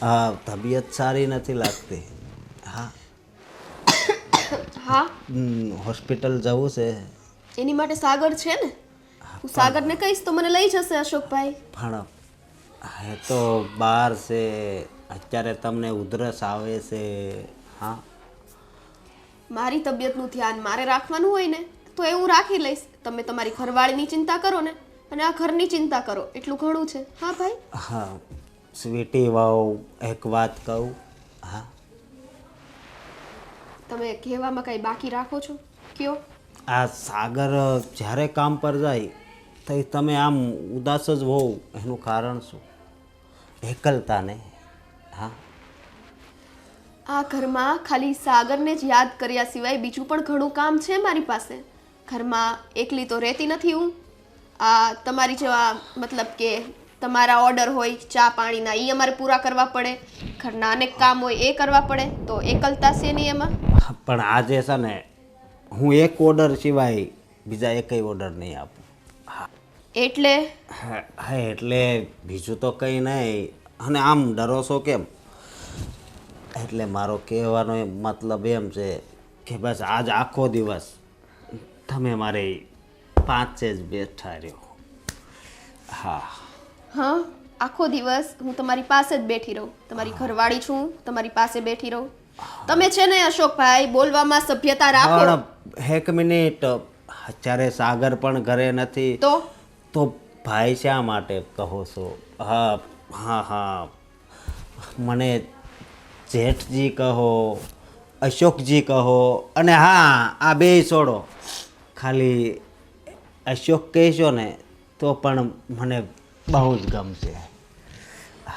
હા, તબિયત સારી નથી લાગતી. હા. હા, હોસ્પિટલ જવું છે. એની માટે સાગર છે ને. હું સાગરને કહીશ તો મને લઈ જશે અશોકભાઈ. પણ એ તો બહાર છે, અત્યારે તમને ઉધરસ આવે છે. હા. મારી તબિયતનું ધ્યાન મારે રાખવાનું હોય ને તો એવું રાખી લઈશ. તમે તમારી ઘરવાળીની ચિંતા કરો ને અને આ ઘરની ચિંતા કરો, એટલું ઘણું છે. હા ભાઈ. હા સ્વીટી વાવ, એક વાત કહું? હા. તમે કહેવામાં કઈ બાકી રાખો છો? કયો. આ સાગર જ્યારે કામ પર જાય તો તમે આમ ઉદાસ જ હોવ, એનું કારણ શું? એકલતા ને? હા. આ ઘરમાં ખાલી સાગરને જ યાદ કર્યા સિવાય બીજું પણ ઘણું કામ છે મારી પાસે. ઘરમાં એકલી તો રહેતી નથી હું. આ તમારી જેવા મતલબ કે તમારા ઓર્ડર હોય ચા પાણીના, એ અમારે પૂરા કરવા પડે. ઘરના અનેક કામ હોય એ કરવા પડે, તો એકલતા છે નહીં એમાં. પણ આજે છે ને હું એક ઓર્ડર સિવાય બીજા એકેય ઓર્ડર નહીં આપું. એટલે હા એટલે બીજું તો કંઈ નહીં. અને આમ ડરો છો કેમ? એટલે મારો કહેવાનો મતલબ એમ છે કે બસ આજ આખો દિવસ તમે મારી પાંચે જ બેઠા રહ્યો. હા. હા, આખો દિવસ હું તમારી પાસે જ બેઠી રહું. તમારી ઘરવાળી છું, તમારી પાસે બેઠી રહું. તમે છે ને અશોકભાઈ, બોલવામાં સભ્યતા રાખો. પણ એક મિનિટ, અત્યારે સાગર પણ ઘરે નથી તો ભાઈ શા માટે કહો છો? હા હા હા, મને જેઠજી કહો, અશોકજી કહો, અને હા આ બેય છોડો, ખાલી અશોક કહેશો ને તો પણ મને બહુ જ ગમશે.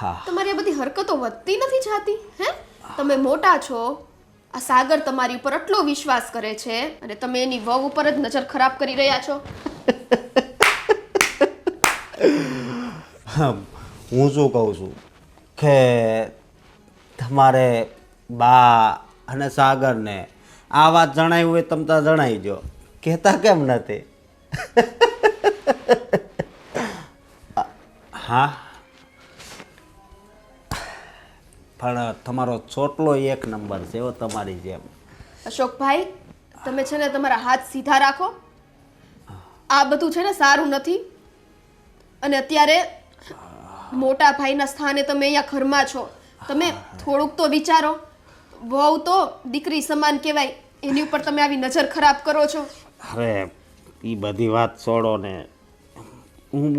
હા. તમારી આ બધી હરકતો વધતી નથી જાતી હે? તમે મોટા છો, આ સાગર તમારી ઉપર આટલો વિશ્વાસ કરે છે અને તમે એની વહુ ઉપર જ નજર ખરાબ કરી રહ્યા છો. હું શું કહું છું કે તમારે બા અને સાગરને આ વાત જણાવી હોય તમે તો જણાવી દો, કહેતા કેમ નથી? હા. પણ તમારો ચોટલો એક નંબર છે એવો, તમારી જેમ. અશોકભાઈ, તમે છે ને તમારા હાથ સીધા રાખો. આ બધું છે ને સારું નથી. અને અત્યારે મોટા ભાઈના સ્થાને તમે અહીંયા ઘરમાં છો, તમે થોડુંક તો વિચારો. વહુ તો દીકરી સમાન કહેવાય, એની ઉપર તમે આવી નજર ખરાબ કરો છો. અરે એ બધી વાત છોડો ને, હું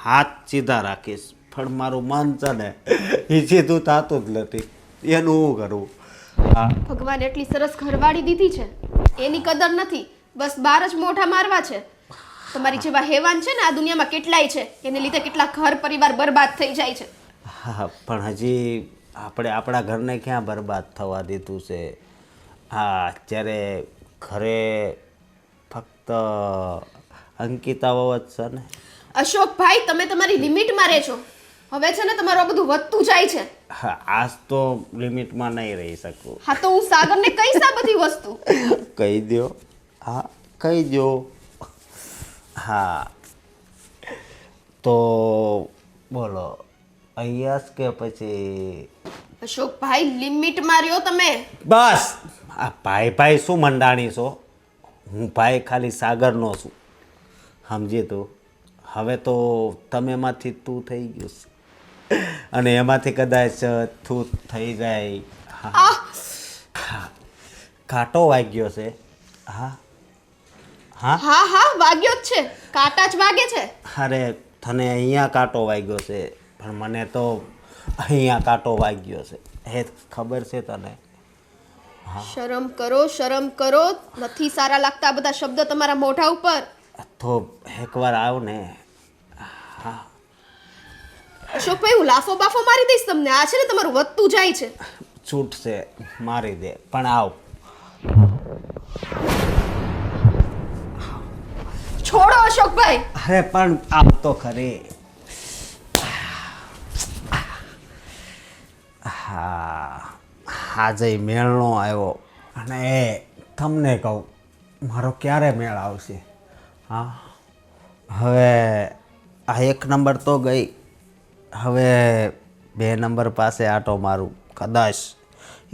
હાથ સીધા રાખીશ, પણ મારું મન છે ને એ સીધું થતું જ નથી. એનું હું કરું? હા. ભગવાન એટલી સરસ ઘરવાળી દીધી છે, એની કદર નથી, બસ બાર જ મોઢા મારવા છે. તમારી જેવા હેવાન છે ને આ દુનિયામાં કેટલાય છે, એને લીધે કેટલા ઘર પરિવાર બરબાદ થઈ જાય છે. હા પણ હજી આપણે આપણા ઘરને ક્યાં બરબાદ થવા દીધું છે? હા અત્યારે ઘરે ફક્ત અંકિતા વહુ જ છે ને. અશોકભાઈ, તમે તમારી લિમિટમાં રહેજો. હવે છે ને તમારું આ બધું વધતું જાય છે. હા આજ તો લિમિટમાં નહીં રહી શકું. હા તો હું સાગરને કહીશ આ બધી વસ્તુ. કહી દો. હા કહી દો. હા તો બોલો, અહીંયા જ કે પછી અશોકભાઈ લિમિટ માર્યો તમે. બસ આ ભાઈ ભાઈ શું મંડાણી છો? હું ભાઈ ખાલી સાગરનો છું, સમજી તું. હવે તો તમેમાંથી તું થઈ ગયું છે અને એમાંથી કદાચ તું થઈ જાય. હા, કાંટો વાગ્યો છે. હા હા હા હા વાગ્યો જ છે, કાંટા જ વાગે છે. અરે તને અહીંયા કાંટો વાગ્યો છે પણ મને તો અહીંયા કાંટો વાગ્યો છે, એ ખબર છે તને? શરમ કરો, શરમ કરો. નથી સારા લાગતા આ બધા શબ્દ તમારા મોઢા ઉપર. તો એકવાર આવ ને. અશોકભાઈ હું લાફો બાફો મારી દઈશ તમને. આ છે ને તમારું વધતું જાય છે. છૂટશે, મારી દે, પણ આવ. છોડો અશોકભાઈ. અરે પણ આવ તો ખરી. હા, આજે મેળનો આવ્યો અને તમને કહું મારો ક્યારે મેળ આવશે? હા, હવે આ 1 નંબર તો ગઈ, હવે 2 નંબર પાસે આટો મારું. કદાચ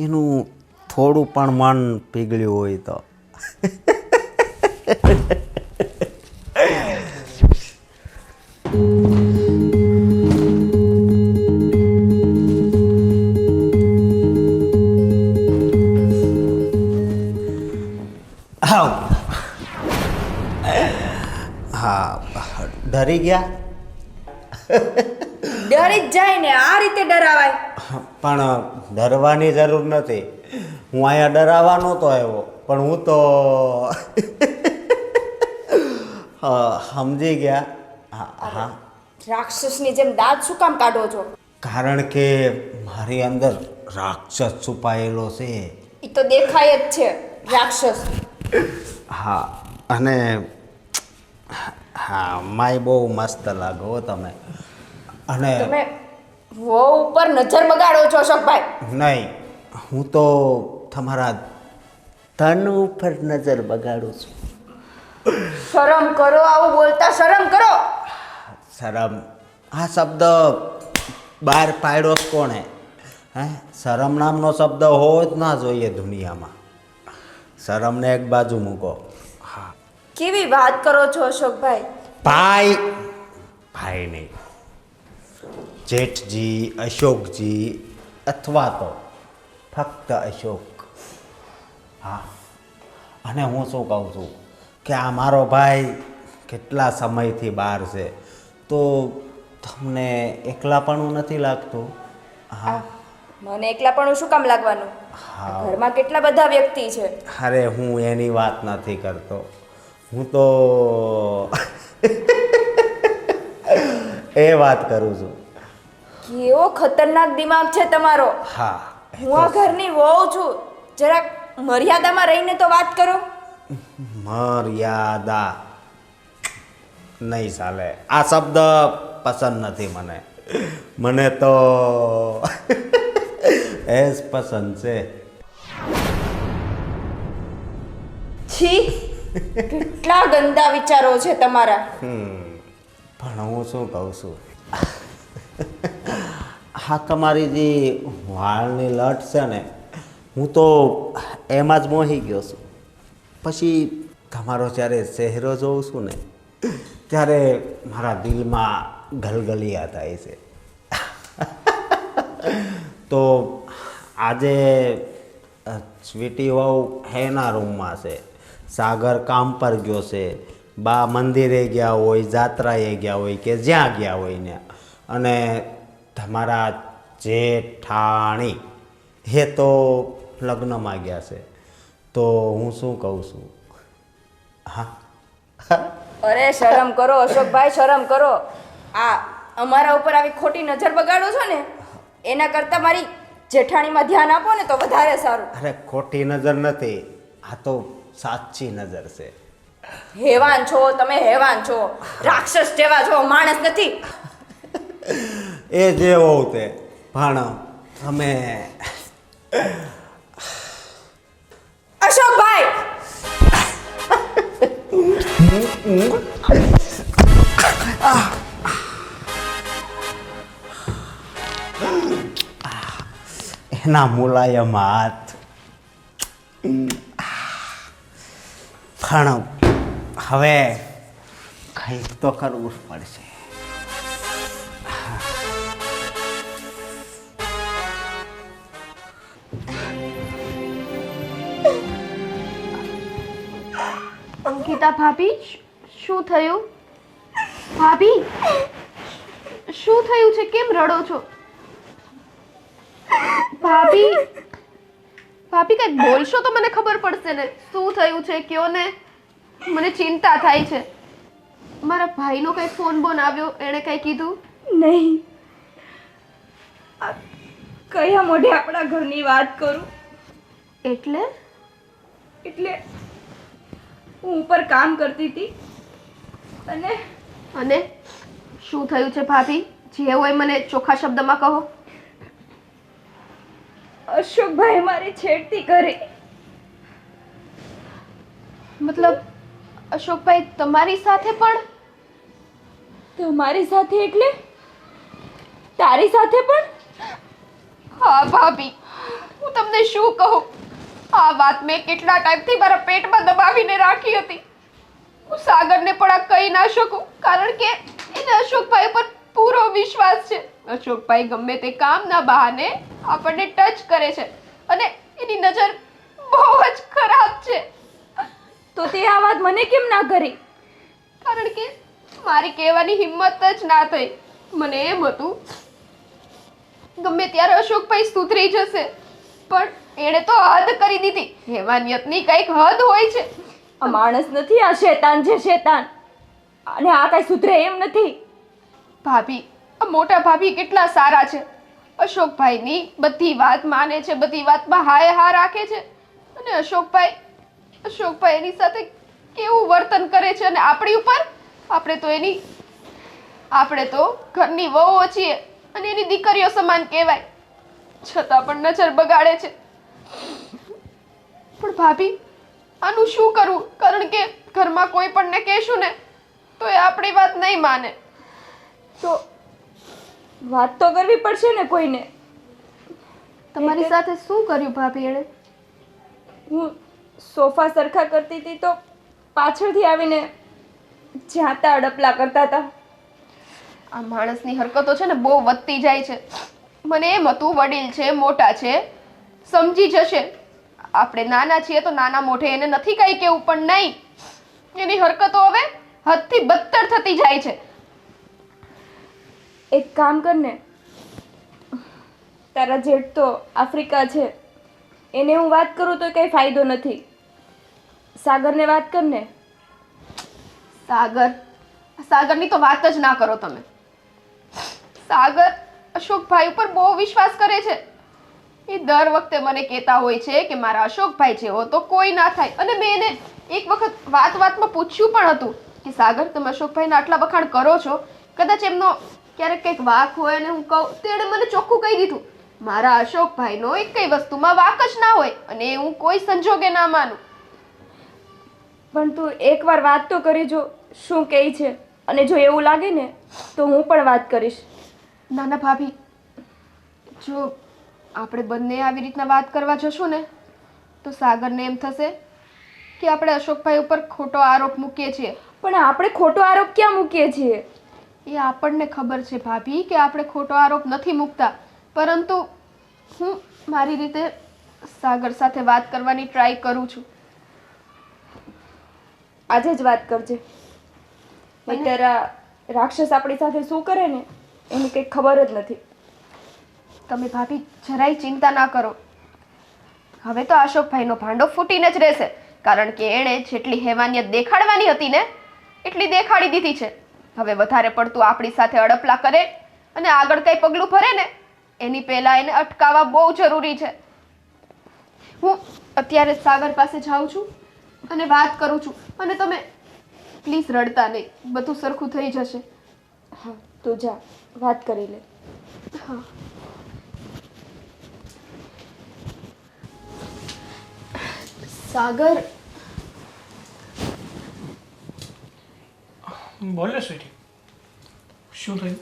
એનું થોડું પણ મન પીગળ્યું હોય તો. આવ. હા, ડરી ગયા? ડરી જ જાય ને, આ રીતે ડરાવાય? પણ ડરવાની જરૂર નથી. હું અહીંયા ડરાવા નહોતો આવ્યો, પણ હું તો સમજી ગયા. હા હા, રાક્ષસની જેમ દાંત શું કામ કાઢો છો? કારણ કે મારી અંદર રાક્ષસ છુપાયેલો છે. એ તો દેખાય જ છે રાક્ષસ. હા, અને હા માય બહુ મસ્ત લાગો તમે. અને તમે વો ઉપર નજર બગાડો છો અશોકભાઈ. નહીં, હું તો તમારા તન ઉપર નજર બગાડું છું. શરમ કરો, આવું બોલતા શરમ કરો. શરમ, આ શબ્દ બહાર પાડ્યો જ કોણે? હે, શરમ નામનો શબ્દ હોવો જ ના જોઈએ દુનિયામાં. શરમને એક બાજુ મૂકો. હા, કેવી વાત કરો છો અશોકભાઈ? ભાઈ ભાઈ નહીં, જેઠજી, અશોકજી અથવા તો ફક્ત અશોક. હા, અને હું શું કહું છું કે આ મારો ભાઈ કેટલા સમયથી બહાર છે, તો તમને એકલાપણું નથી લાગતું? હા, મને એકલાપણું શું કામ લાગવાનું? હા. ઘરમાં કેટલા બધા વ્યક્તિ છે. અરે હું એની વાત નથી કરતો, હું તો એ વાત કરું છું. કેવો ખતરનાક દિમાગ છે તમારો. હા, હું આ ઘરની વહુ છું, જરાક મર્યાદામાં રહીને તો વાત કરો. મર્યાદા નહીં ચાલે. આ શબ્દ પસંદ નથી મને. મને તો એ જ પસંદ છે. છી, કેટલા ગંદા વિચારો છે તમારા. પણ હું શું કહું છું, હા તમારી જે વાળની લટ છે ને, હું તો એમાં જ મોહી ગયો છું. પછી તમારો જ્યારે ચહેરો જોઉં છું ને, ત્યારે મારા દિલમાં ગલગલિયા થાય છે. તો આજે સ્વીટી વહુ એના રૂમમાં છે, સાગર કામ પર ગયો છે, બા મંદિરે ગયા હોય, જાત્રાએ ગયા હોય કે જ્યાં ગયા હોય ને, અને તમારા જેઠાણી એ તો લગ્નમાં ગયા છે. તો હું શું કહું છું, હા, અરે શરમ કરો અશોકભાઈ, શરમ કરો. આ અમારા ઉપર આવી ખોટી નજર બગાડો છો ને, એના કરતાં મારી જેઠાણીમાં ધ્યાન આપો ને તો વધારે સારું. અરે ખોટી નજર નથી, આ તો સાચી નજર છે. હેવાન છો તમે, હેવાન છો, રાક્ષસ જેવા છો, માણસ નથી. એ જે હોવ તે, પણ તમે અશોકભાઈ, એના મુલાયમ હાથ. પણ હવે કંઈક તો કરવું જ પડશે. અંકિતા ભાભી, શું થયું? ભાભી, શું થયું છે? કેમ રડો છો? ભાભી, ભાભી કંઈક બોલશો તો મને ખબર પડશે ને. શું થયું છે કયો ને. મને ચિંતા થાય છે. મારા ભાઈનો કઈ ફોન બોન આવ્યો? એણે કઈ કીધું? નહીં, આ કયા મોઢે આપણા ઘરની વાત કરું? એટલે એટલે હું ઉપર કામ કરતી હતી અને અને શું થયું છે ભાભી? જે હોય મને ચોખ્ખા શબ્દમાં કહો. અશોકભાઈ મારી છેડતી કરી. મતલબ અશોકભાઈ તમારી સાથે પણ? તમારી સાથે એટલે તારી સાથે પણ? હા ભાભી, હું તમને શું કહું. આ વાત મેં કેટલા ટાઈમથી મારા પેટમાં દબાવીને રાખી હતી. હું સાગરને પણ આ કહી ના શકું, કારણ કે એને અશોકભાઈ પર પૂરો વિશ્વાસ છે. અશોકભાઈ ગમે તે કામના બહાને આપણને ટચ કરે છે અને એની નજર બહુ જ ખરાબ છે. તો તે આ વાત મને કેમ ના કરી? કારણ કે મારી કહેવાની હિંમત જ ના થઈ. મને એમ હતું ગમે ત્યારે અશોકભાઈ સુધરી જશે, પણ એણે તો હદ કરી દીધી. હેવાનિયતની કંઈક હદ હોય છે. આ માણસ નથી, આ શેતાન છે, શેતાન. અને આ કઈ સુધરે એમ નથી. ભાભી, આ મોટા ભાભી કેટલા સારા છે. અશોકભાઈની બધી વાત માને છે, બધી વાતમાં હાય હા રાખે છે. અને અશોકભાઈ એની સાથે કેવું વર્તન કરે છે. અને આપણી ઉપર આપણે તો ઘરની વહુઓ છીએ અને એની દીકરીઓ સમાન કહેવાય, છતાં પણ નજર બગાડે છે. પણ ભાભી, આનું શું કરવું? કારણ કે ઘરમાં કોઈ પણ ને કહેશું ને તો એ આપણી વાત નહીં માને. તો વાત તો કરવી પડશે ને કોઈને. તમારી સાથે શું કર્યું ભાભી એણે? હું સોફા સરખા કરતી હતી તો પાછળથી આવીને જ્યાં ત્યાં અડપલા કરતા હતા. આ માણસની હરકતો છે ને બહુ વધતી જાય છે. મને એમ હતું વડીલ છે, મોટા છે, સમજી જશે. આપણે નાના છીએ તો નાના મોઢે એને નથી કઈ કેવું, પણ નહીં. એની હરકતો હવે હદથી બદતર થતી જાય છે. એક કામ કરને, તારા જેઠ તો આફ્રિકા છે, એને હું વાત કરું તો કંઈ ફાયદો નથી. સાગરને વાત કરને. સાગરની તો વાત જ ના કરો તમે. સાગર અશોકભાઈ ઉપર બહુ વિશ્વાસ કરે છે. એ દર વખતે મને કહેતા હોય છે કે મારા અશોકભાઈ જેવો તો કોઈ ના થાય. અને મેં એને એક વખત વાતમાં પૂછ્યું પણ હતું કે સાગર, તમે અશોકભાઈના આટલા વખાણ કરો છો, કદાચ એમનો ક્યારેક કંઈક વાંક હોય અને હું કહું, તેણે મને ચોખ્ખું કહી દીધું મારા અશોકભાઈનો એક કઈ વસ્તુમાં વાંક જ ના હોય અને એ હું કોઈ સંજોગે ના માનું. પણ તું એકવાર વાત તો કરી જો શું કહે છે, અને જો એવું લાગે ને તો હું પણ વાત કરીશ. ના ના ભાભી, જો આપણે બંને આવી રીતના વાત કરવા જશું ને તો સાગરને એમ થશે કે આપણે અશોકભાઈ ઉપર ખોટો આરોપ મૂકીએ છીએ. પણ આપણે ખોટો આરોપ ક્યાં મૂકીએ છીએ? એ આપણને ખબર છે ભાભી કે આપણે ખોટો આરોપ નથી મૂકતા, પરંતુ હું મારી રીતે સાગર સાથે વાત કરવાની ટ્રાય કરું છું. આજે જ વાત કરજે, નહીંતર આ રાક્ષસ આપણી સાથે શું કરે ને એની કંઈ ખબર જ નથી. તમે ભાભી જરાય ચિંતા ના કરો. હવે તો અશોકભાઈનો ભાંડો ફૂટીને જ રહેશે, કારણ કે એણે જેટલી હેવાનિયત દેખાડવાની હતી ને એટલી દેખાડી દીધી છે. હવે વધારે પડતું આપણી સાથે અડપલા કરે અને આગળ કંઈ પગલું ભરે ને એની પહેલા એને અટકાવવા બહુ જરૂરી છે. હું અત્યારે સાગર પાસે જાઉં છું અને વાત કરું છું. અને તમે પ્લીઝ રડતા નહીં, બધું સરખું થઈ જશે. હા, તું જા, વાત કરી લે. હા. સાગર, બોલે સ્વીટી, શું થયું?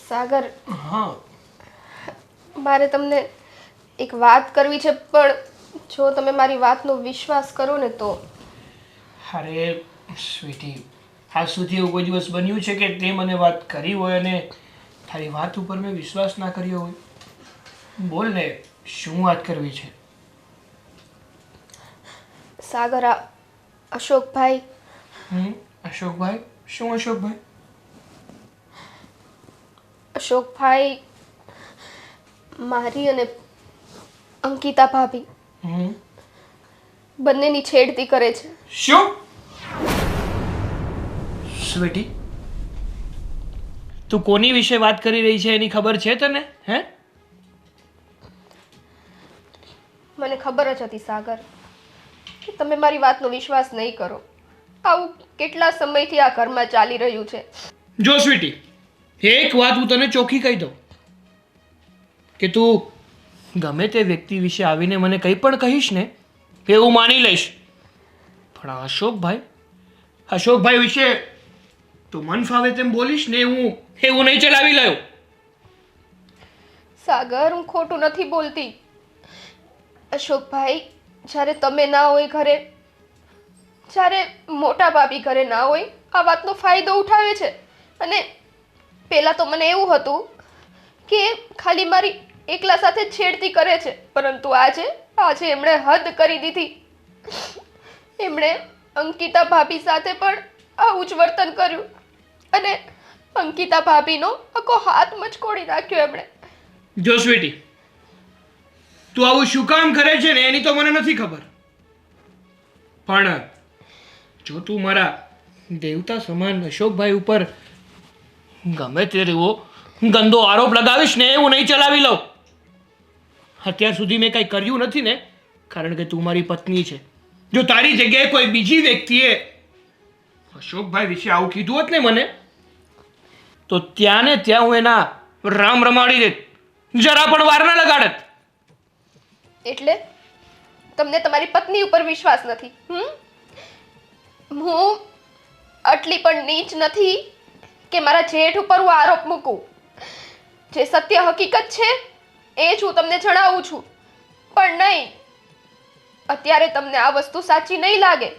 સાગર, હા, મારે તમને એક વાત કરવી છે, પણ જો તમે મારી વાતનો વિશ્વાસ કરો ને તો. અરે સ્વીટી, આજ સુધી એવું કોઈ દિવસ બન્યું છે કે તે મને વાત કરી હોય અને તારી વાત ઉપર મેં વિશ્વાસ ના કર્યો હોય? બોલ ને, શું વાત કરવી છે? સાગર, આ અશોકભાઈ, અશોકભાઈ? શું અશોકભાઈ? અશોકભાઈ મારી અને અંકિતા ભાભી બંનેની છેડતી કરે છે. શું? સ્વીટી, તું કોની વિશે વાત કરી રહી છે એની ખબર છે તને? હે? મને ખબર જ હતી સાગર કે તમે મારી વાતનો વિશ્વાસ નહીં કરો. આવું કેટલા સમયથી આ ઘરમાં ચાલી રહ્યું છે. જો સ્વીટી, એક વાત હું તને ચોખ્ખી કહી દઉં કે તું ગમે તે વ્યક્તિ વિશે આવીને મને કંઈ પણ કહીશ ને કે હું માની લઈશ, પણ આ અશોકભાઈ વિશે તું મન ફાવે તેમ બોલીશ ને હું એવું નહીં ચલાવી લઉં. સાગર, હું ખોટું નથી બોલતી. અશોકભાઈ, જ્યારે તમે ના હોય ઘરે, જ્યારે મોટા ભાભી ઘરે ના હોય, આ વાતનો ફાયદો ઉઠાવે છે. અને પહેલાં તો મને એવું હતું કે ખાલી મારી એકલા સાથે છેડતી કરે છે, પરંતુ આજે એમણે હદ કરી દીધી. એમણે અંકિતા ભાભી સાથે પણ આવું જ વર્તન કર્યું અને અંકિતા ભાભીનો આખો હાથ મચકોડી નાખ્યો એમણે. જો સ્વીટી, તું આવું શું કામ કરે છે ને એની તો મને નથી ખબર, પણ જો તું મારા દેવતા સમાન અશોકભાઈ ઉપર ગમે તે એવો ગંદો આરોપ લગાવીશ ને હું નહીં ચલાવી લઉં. અત્યાર સુધી મેં કંઈ કર્યું નથી ને કારણ કે તું મારી પત્ની છે. જો તારી જગ્યાએ કોઈ બીજી વ્યક્તિએ અશોકભાઈ વિશે આવું કીધું હોત ને મને, તો ત્યાં ને ત્યાં હું એના રામ રમાડી દેત, જરા પણ વાર ના લગાડત. એટલે તમને તમારી પત્ની ઉપર વિશ્વાસ નથી? હું આટલી પણ નીચ નથી કે મારા જેઠ ઉપર હું આરોપ મૂકું. જે સત્ય હકીકત છે એ જ હું તમને જણાવું છું. પણ નહીં, અત્યારે તમને આ વસ્તુ સાચી નહીં લાગે,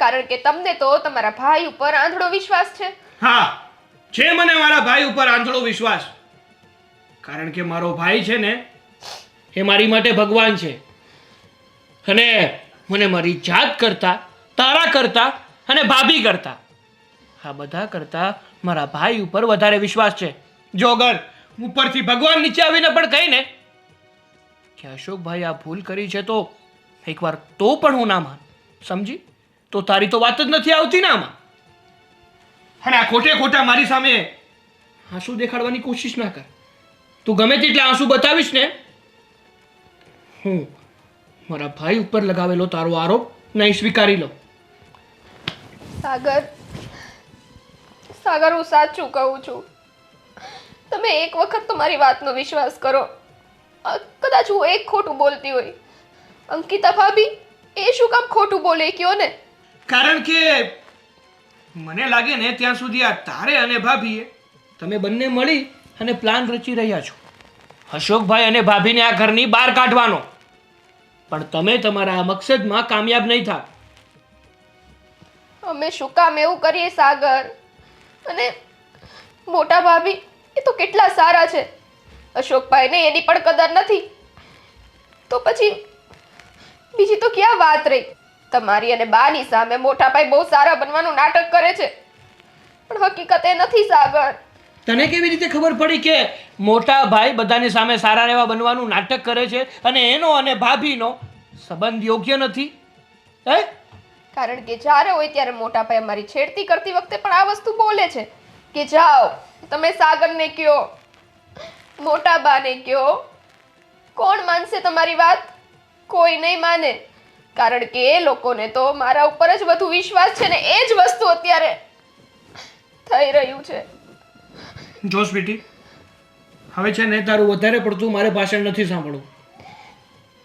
કારણ કે તમને તો તમારા ભાઈ ઉપર આંધળો વિશ્વાસ છે. હા, છે મને મારા ભાઈ ઉપર આંધળો વિશ્વાસ, કારણ કે મારો ભાઈ છે ને એ મારી માટે ભગવાન છે અને મને મારી જાત કરતા, તારા કરતા અને ભાભી કરતા, આ બધા કરતા મારા ભાઈ ઉપર વધારે વિશ્વાસ છે. જો અગર ઉપરથી ભગવાન નીચે આવીને પણ કહે ને કે અશોકભાઈ આ ભૂલ કરી છે તો એકવાર તો પણ હું ના માન, સમજી? તો તારી તો વાત જ નથી આવતી ને આમાં. અને આ ખોટા મારી સામે આંસુ દેખાડવાની કોશિશ ના કર. તું ગમે તેટલા આંસુ બતાવીશ ને હું મારા ભાઈ ઉપર લગાવેલો તારો આરોપ નહીં સ્વીકારી લઉં. સાગર, હું સાચું કહું છું. તમે એક વખત તો મારી વાતનો વિશ્વાસ કરો. કદાચ હું એક ખોટું બોલતી હોય, અંકિતા ભાભી એ શું કામ ખોટું બોલે કયો ને? કારણ કે મને લાગે ને ત્યાં સુધી આ તારે અને ભાભીએ તમે બંને મળી અને પ્લાન રચી રહ્યા છો અશોકભાઈ અને ભાભીને આ ઘરની બહાર કાઢવાનો, પણ તમે તમારા આ મકસદમાં કામયાબ નહીં થાવ. અમે શું કામ એવું કરીએ સાગર? અને મોટા ભાભી એ તો કેટલા સારા છે, અશોકભાઈને એની પણ કદર નથી, તો પછી બીજી તો ક્યાં વાત રહી? તમારી અને બાની સામે મોટા ભાઈ બહુ સારા બનવાનું નાટક કરે છે, પણ હકીકત એ નથી સાગર. તને કેવી રીતે ખબર પડી કે મોટા ભાઈ બધાની સામે સારા રહેવા બનવાનું નાટક કરે છે અને એનો અને ભાભીનો સંબંધ યોગ્ય નથી? હે? કારણ કે જ્યારે હોય ત્યારે મોટા ભાઈ અમારી છેડતી કરતી વખતે પણ આ વસ્તુ બોલે છે કે જાઓ તમે સાગરને કયો, મોટા બાને કયો. કોણ માનશે તમારી વાત? કોઈ નહીં માને, કારણ કે એ લોકોને તો મારા ઉપર જ વધુ વિશ્વાસ છે ને એ જ વસ્તુ અત્યારે થઈ રહ્યું છે. જો સ્વીટી, હવે છે ને તારું વધારે પડતું મારે ભાષણ નથી સાંભળવું.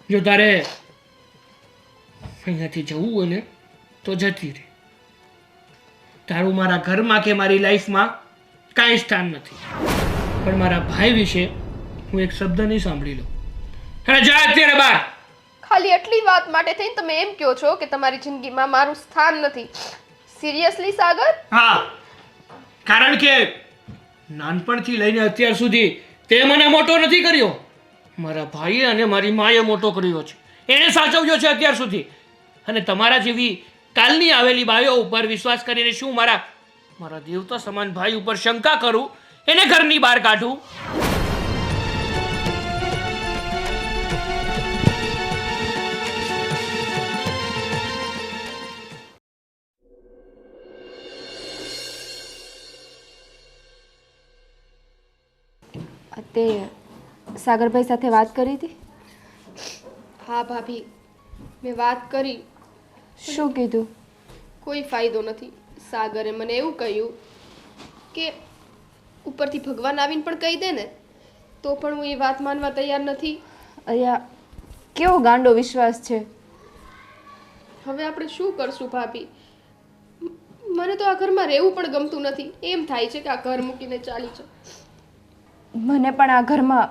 જો તારે અહીંયાથી જવું હોય ને તો જતી રહે. તારું મારા ઘરમાં કે મારી લાઈફમાં કાંઈ સ્થાન નથી, પણ મારા ભાઈ વિશે હું એક શબ્દ નહીં સાંભળી લઉં. અને જા અત્યારે બહાર. ખાલી એટલી વાત માટે થઈને તમે એમ કહો છો કે તમારી જિંદગીમાં મારું સ્થાન નથી? સિરિયસલી સાગર? હા, કારણ કે નાનપણથી લઈને અત્યાર સુધી તે મને મોટો નથી કર્યો. મારા ભાઈએ અને મારી માએ મોટો કર્યો છે. એણે સાચવ્યો છે અત્યાર સુધી. અને તમારા જેવી કાલની આવેલી બાઈઓ ઉપર વિશ્વાસ કરીને શું મારા દેવતા સમાન ભાઈ ઉપર શંકા કરું, એને ઘરની બહાર કાઢું? તે સાગરભાઈ સાથે વાત કરી હતી? હા ભાભી, મેં વાત કરી. શું કીધું? કોઈ ફાયદો નથી. સાગરે મને એવું કહ્યું કે ઉપરથી ભગવાન આવીને પણ કહી દે ને તો પણ હું એ વાત માનવા તૈયાર નથી. અયા કેવો ગાંડો વિશ્વાસ છે. હવે આપણે શું કરશું ભાભી? મને તો આ ઘરમાં રહેવું પણ ગમતું નથી. એમ થાય છે કે આ ઘર મૂકીને ચાલી જાઉં. મને પણ આ ઘરમાં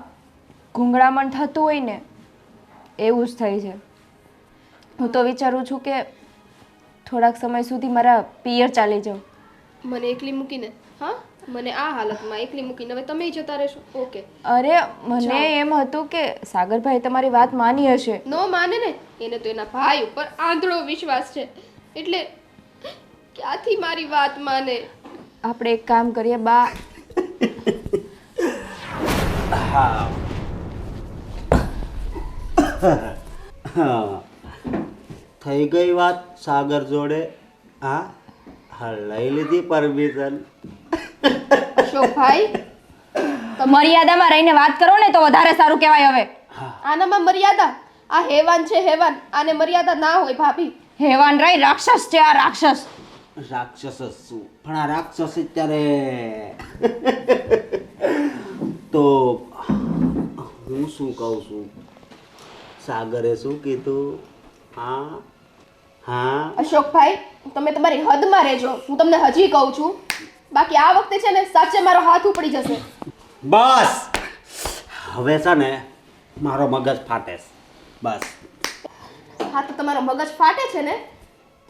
ગૂંગળામણ થતું હોય ને એવું જ થાય છે. હું તો વિચારું છું કે થોડાક સમય સુધી મારા પિયર ચાલી જાઉં. મને એકલી મૂકીને? હા, મને આ હાલતમાં એકલી મૂકીને હવે તમે જતા રહેશો? ઓકે. અરે મને એમ હતું કે સાગરભાઈ તમારી વાત માની હશે. નો માને ને, એને તો એના ભાઈ ઉપર આંધળો વિશ્વાસ છે. એટલે ક્યાંથી મારી વાત માને? આપણે એક કામ કરીએ બા. હા. થઈ ગઈ વાત સાગર જોડે. હા, લઈ લીધી પરમિશન. અશોકભાઈ, મર્યાદામાં રહીને વાત કરો ને તો વધારે સારું કહેવાય. હવે આનામાં મર્યાદા? આ હેવાન છે, હેવાન. આને મર્યાદા ના હોય ભાભી. હેવાન રહી રાક્ષસ છે આ રાક્ષસ. રાક્ષસ જ શું, પણ આ રાક્ષસ અત્યારે તો હું શું કહું છું, સાગરે શું કીધું? હા હા. અશોકભાઈ, તમે તમારી હદમાં રહેજો. હું તમને હજી કહું છું. બાકી આ વખતે છે ને સાચે મારો હાથ ઉપડી જશે. બસ હવે છે ને મારો મગજ ફાટે છે. બસ. હા તો તમારો મગજ ફાટે છે ને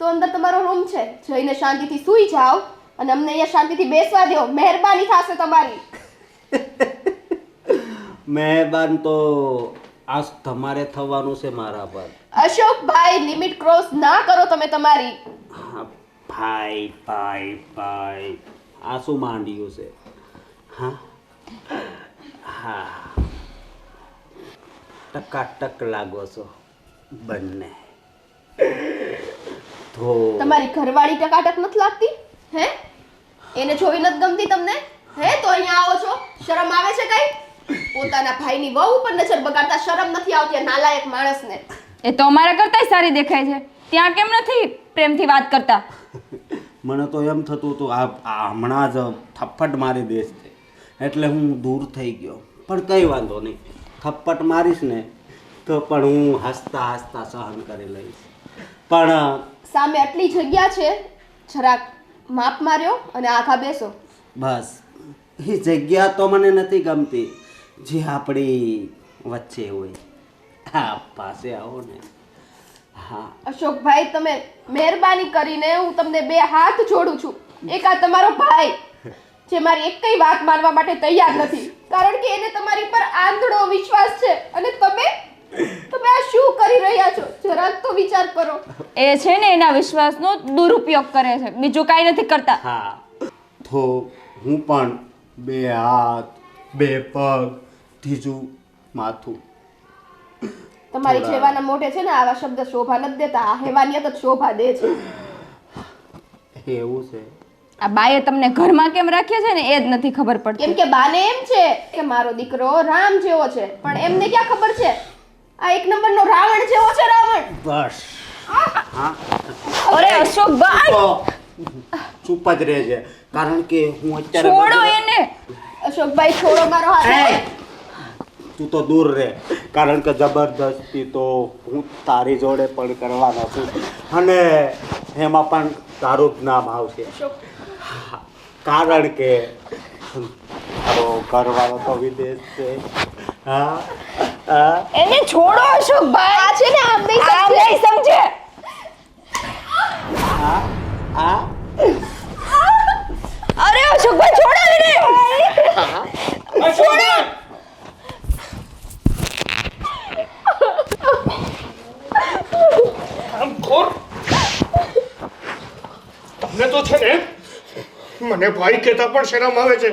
તો અંદર તમારો રૂમ છે, જઈને શાંતિથી સૂઈ જાઓ અને અમને અહીંયા શાંતિથી બેસવા દો. મહેરબાની થશે તમારી. મહેરબાન તો આજ તમારે થવાનું છે મારા પર. અશોકભાઈ, લિમિટ ક્રોસ ના કરો તમે તમારી. હા, ભાઈ ભાઈ ભાઈ, આ શું માંડ્યું છે? હા હા, ટકાટક લાગો છો બંને. તો તમારી ઘરવાળી ટકાટક નથી લાગતી? હે? એને જોઈ નથી ગમતી તમને? હે તો અહીંયા આવો છો? શરમ આવે છે કઈ? પોતાના ભાઈની વહુ ઉપર નજર બગાડતા શરમ નથી આવતી આ નાલાયક માણસને? એ તો અમારા કરતાંય સારી દેખાય છે. ત્યાં કેમ નથી પ્રેમથી વાત કરતા? મને તો એમ થતું હતું આ હમણાં જ થપ્પડ મારી દેશ છે એટલે હું દૂર થઈ ગયો. પણ કંઈ વાંધો નહીં, થપ્પડ મારીશ ને તો પણ હું હસતા હસતા સહન કરી લઈશ. પણ સામે આટલી જગ્યા છે, જરાક માપ માર્યો અને આખા બેસો. બસ એ જગ્યા તો મને નથી ગમતી જે આપણી વચ્ચે હોય. હા, પાસે આવો ને. હા અશોકભાઈ, તમે મહેરબાની કરીને હું તમને બે હાથ જોડું છું. એક આ તમારો ભાઈ જે મારી એકઈ વાત માનવા માટે તૈયાર નથી, કારણ કે એને તમારી પર આંધળો વિશ્વાસ છે. અને તમે આ શું કરી રહ્યા છો? જરાક તો વિચાર કરો. એ છે ને એના વિશ્વાસનો દુરુપયોગ કરે છે, બીજું કાંઈ નથી કરતા. હા, તો હું પણ બે હાથ, બે પગ, ત્રીજું માથું. તમારી જેવાના મોઢે છે ને આવા શબ્દ શોભા નથી દેતા. આ હેવાનિયત જ શોભા દે છે. એવું છે? આ બાએ તમને ઘરમાં કેમ રાખ્યા છે ને એ જ નથી ખબર પડતી. કેમ કે બાને એમ છે કે મારો દીકરો રામ જેવો છે, પણ એમને ક્યાં ખબર છે આ એક નંબરનો રાવણ જેવો છે. રાવણ. બસ. હા, અરે અશોકભાઈ, ચૂપ જ રહેજે, કારણ કે હું અત્યારે છોડો એને. અશોકભાઈ, છોડો મારો હાથ. તું તો દૂર રહે, કારણ કે જબરદસ્તી તો હું તારી જોડે પણ કરવાનો છું અને એમાં પણ તારું જ નામ આવશે. હા, કારણ કે તારો ઘરવાળો તો વિદેશ છે હા હા એને છોડો અશોકભાઈ. આ છે ને આમ નહીં આમ સમજે. નહીં સમજે. હા હા અરે અશોકભાઈ છોડો એને. આમ ખોર તમને તો છે ને મને ભાઈ કહેતા પણ શરમ આવે છે.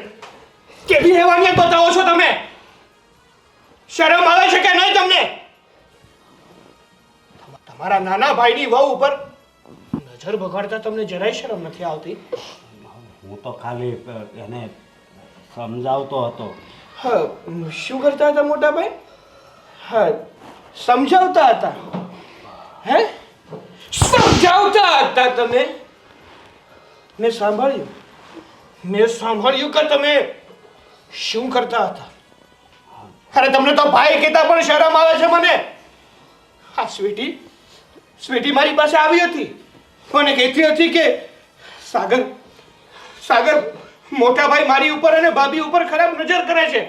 કેવી હેવાનિયત બતાવો છો તમે? શરમ આવે છે કે નહીં તમને? તમારા નાના ભાઈની વહુ ઉપર નજર બગાડતા તમને જરાય શરમ નથી આવતી? હું તો ખાલી એને સમજાવતો હતો. હા, શું કરતા હતા મોટા ભાઈ? હા, સમજાવતા હતા. હે, સમજાવતા હતા તમે? મેં સાંભળ્યું કે તમે શું કરતા હતા? અરે તમને તો ભાઈ કહેતા પણ શરમ આવે છે મને. હા, સ્વીટી મારી પાસે આવી હતી, મને કહેતી હતી કે સાગર મોટા ભાઈ મારી ઉપર અને ભાભી ઉપર ખરાબ નજર કરે છે.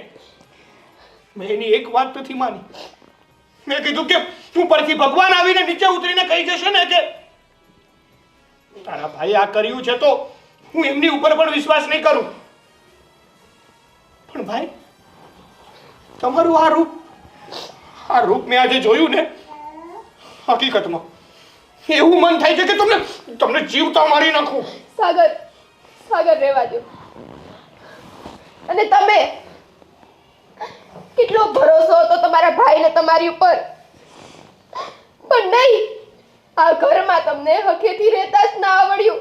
મેં એની એક વાત નથી માની. મેં કીધું કે ઉપરથી ભગવાન આવીને નીચે ઉતરીને કહી જશે ને કે તારા ભાઈ આ કર્યું છે તો હું એમની ઉપર પણ વિશ્વાસ નહીં કરું. પણ ભાઈ, તમારું આ રૂપ મેં આજે જોયું ને, હકીકતમાં એવું મન થાય છે કે તમને જીવતા મારી નાખું. સાગર રહેવા દો. અને તમે કેટલો ભરોસો હતો તમારા ભાઈને તમારી ઉપર, પણ નહીં, આ ઘરમાં તમને હકેથી રહેતા જ ના આવડ્યું.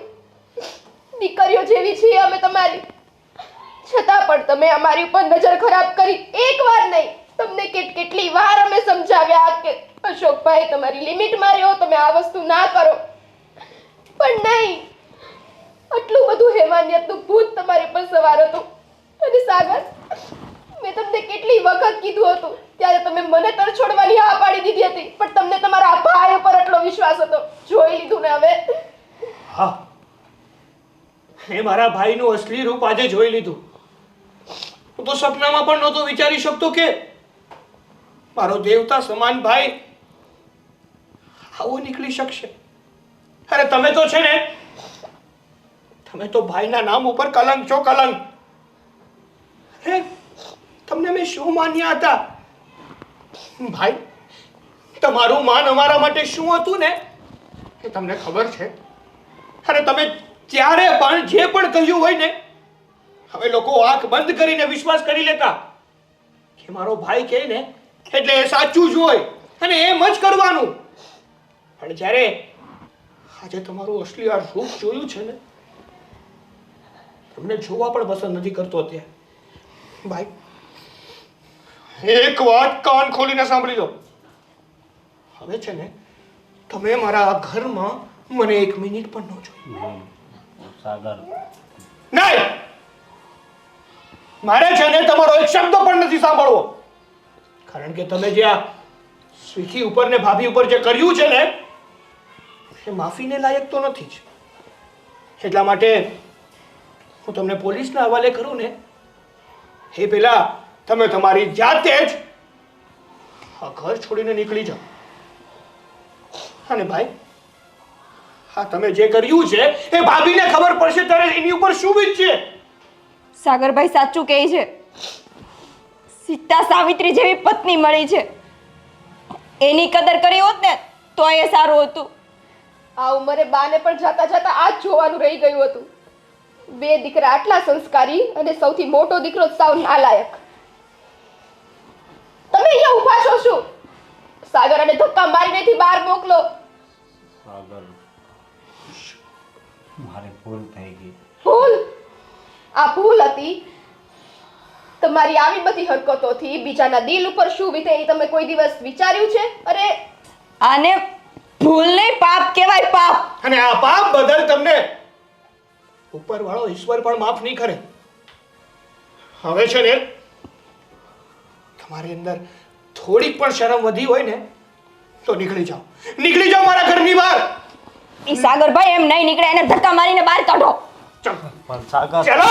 દીકરીઓ જેવી છીએ અમે તમારી, છતાં પણ તમે અમારી ઉપર નજર ખરાબ કરી. એક વાર નહીં, તમને કેટલી વાર અમે સમજાવ્યા કે અશોકભાઈ તમારી લિમિટ માર્યો, તમે આ વસ્તુ ના કરો, પણ નહીં. આટલું બધું હેવાનિયતનું ભૂત તમારી પર સવાર હતું. અને સાગર, મેં તમને કેટલી વખત કીધું હતું ત્યારે તમે મને તરછોડવાની હા પાડી દીધી હતી, પણ તમને તમારા ભાઈ ઉપર એટલો વિશ્વાસ હતો. જોઈ લીધું ને હવે. હા, મેં મારા ભાઈનું અસલી રૂપ આજે જોઈ લીધું. હું તો સપનામાં પણ નહોતો વિચારી શકતો કે મારો દેવતા સમાન ભાઈ આવો નીકળી શકશે. અરે તમે તો છે ને, તમે તો ભાઈના નામ ઉપર કલંક છો, કલંક. અરે તમને મેં શું માન્યા હતા? ભાઈ, તમારું માન અમારા માટે શું હતું ને કે તમને ખબર છે? અરે તમે ત્યારે પણ જે પણ કહ્યું હોય ને, હવે લોકો આંખ બંધ કરીને વિશ્વાસ કરી લેતા કે મારો ભાઈ કહે ને એટલે એ સાચું જ હોય અને એમ જ કરવાનું. પણ જ્યારે આજે તમારું અસલી આ રૂપ જોયું છે ને, તમને જોવા પણ પસંદ નથી કરતો. ત્યાં ભાઈ, એક વાત કાન ખોલીને સાંભળી લો. હવે છે ને, તમે મારા આ ઘરમાં મને એક મિનિટ પણ ન જોઈ. સાગર, નહીં, મારે છે ને તમારો એક શબ્દ પણ નથી સાંભળવો. કારણ કે તમે જે આ સ્વીટી ઉપર ને ભાભી ઉપર જે કર્યું છે ને, એ માફીને લાયક તો નથી જ. એટલા માટે હું તમને પોલીસના હવાલે કરું ને એ પહેલા તમે તમારી જાતે જ આ ઘર છોડીને નીકળી જાઓ. અને ભાઈ, હા, તમે જે કર્યું છે એ ભાભીને ખબર પડશે ત્યારે એની ઉપર શું વીતશે. સાગરભાઈ સાચું કહે છે. સીતા સાવિત્રી જેવી પત્ની મળી છે. એની કદર કરી હોત ને તો એ સારું હતું. આ ઉંમરે બાને પણ જાતા જાતા આ જ જોવાનું રહી ગયું હતું. બે દીકરા આટલા સંસ્કારી અને સૌથી મોટો દીકરો સાવ નાલાયક. તમે અહીંયા ઊભા છો શું? સાગર અને ધક્કા મારીનેથી બહાર મોકલો. સાગર, મારી ભૂલ થઈ ગઈ. ભૂલ? આ ભૂલ હતી? તમારી આવી બધી હરકતોથી બીજાના દિલ ઉપર શું વીતે એ તમે કોઈ દિવસ વિચાર્યું છે? અરે આને ભૂલ નહીં, પાપ કહેવાય, પાપ. અને આ પાપ બદલ તમને ઉપરવાળો ઈશ્વર પણ માફ નહીં કરે. હવે છે ને, તમારી અંદર થોડીક પણ શરમ વધી હોય ને તો નીકળી જાઓ. નીકળી જાઓ મારા ઘરની બહાર. ઈ સાગરભાઈ એમ નહીં નીકળે, એને ધક્કા મારીને બહાર કાઢો. ચાલો પણ સાગર, ચાલો.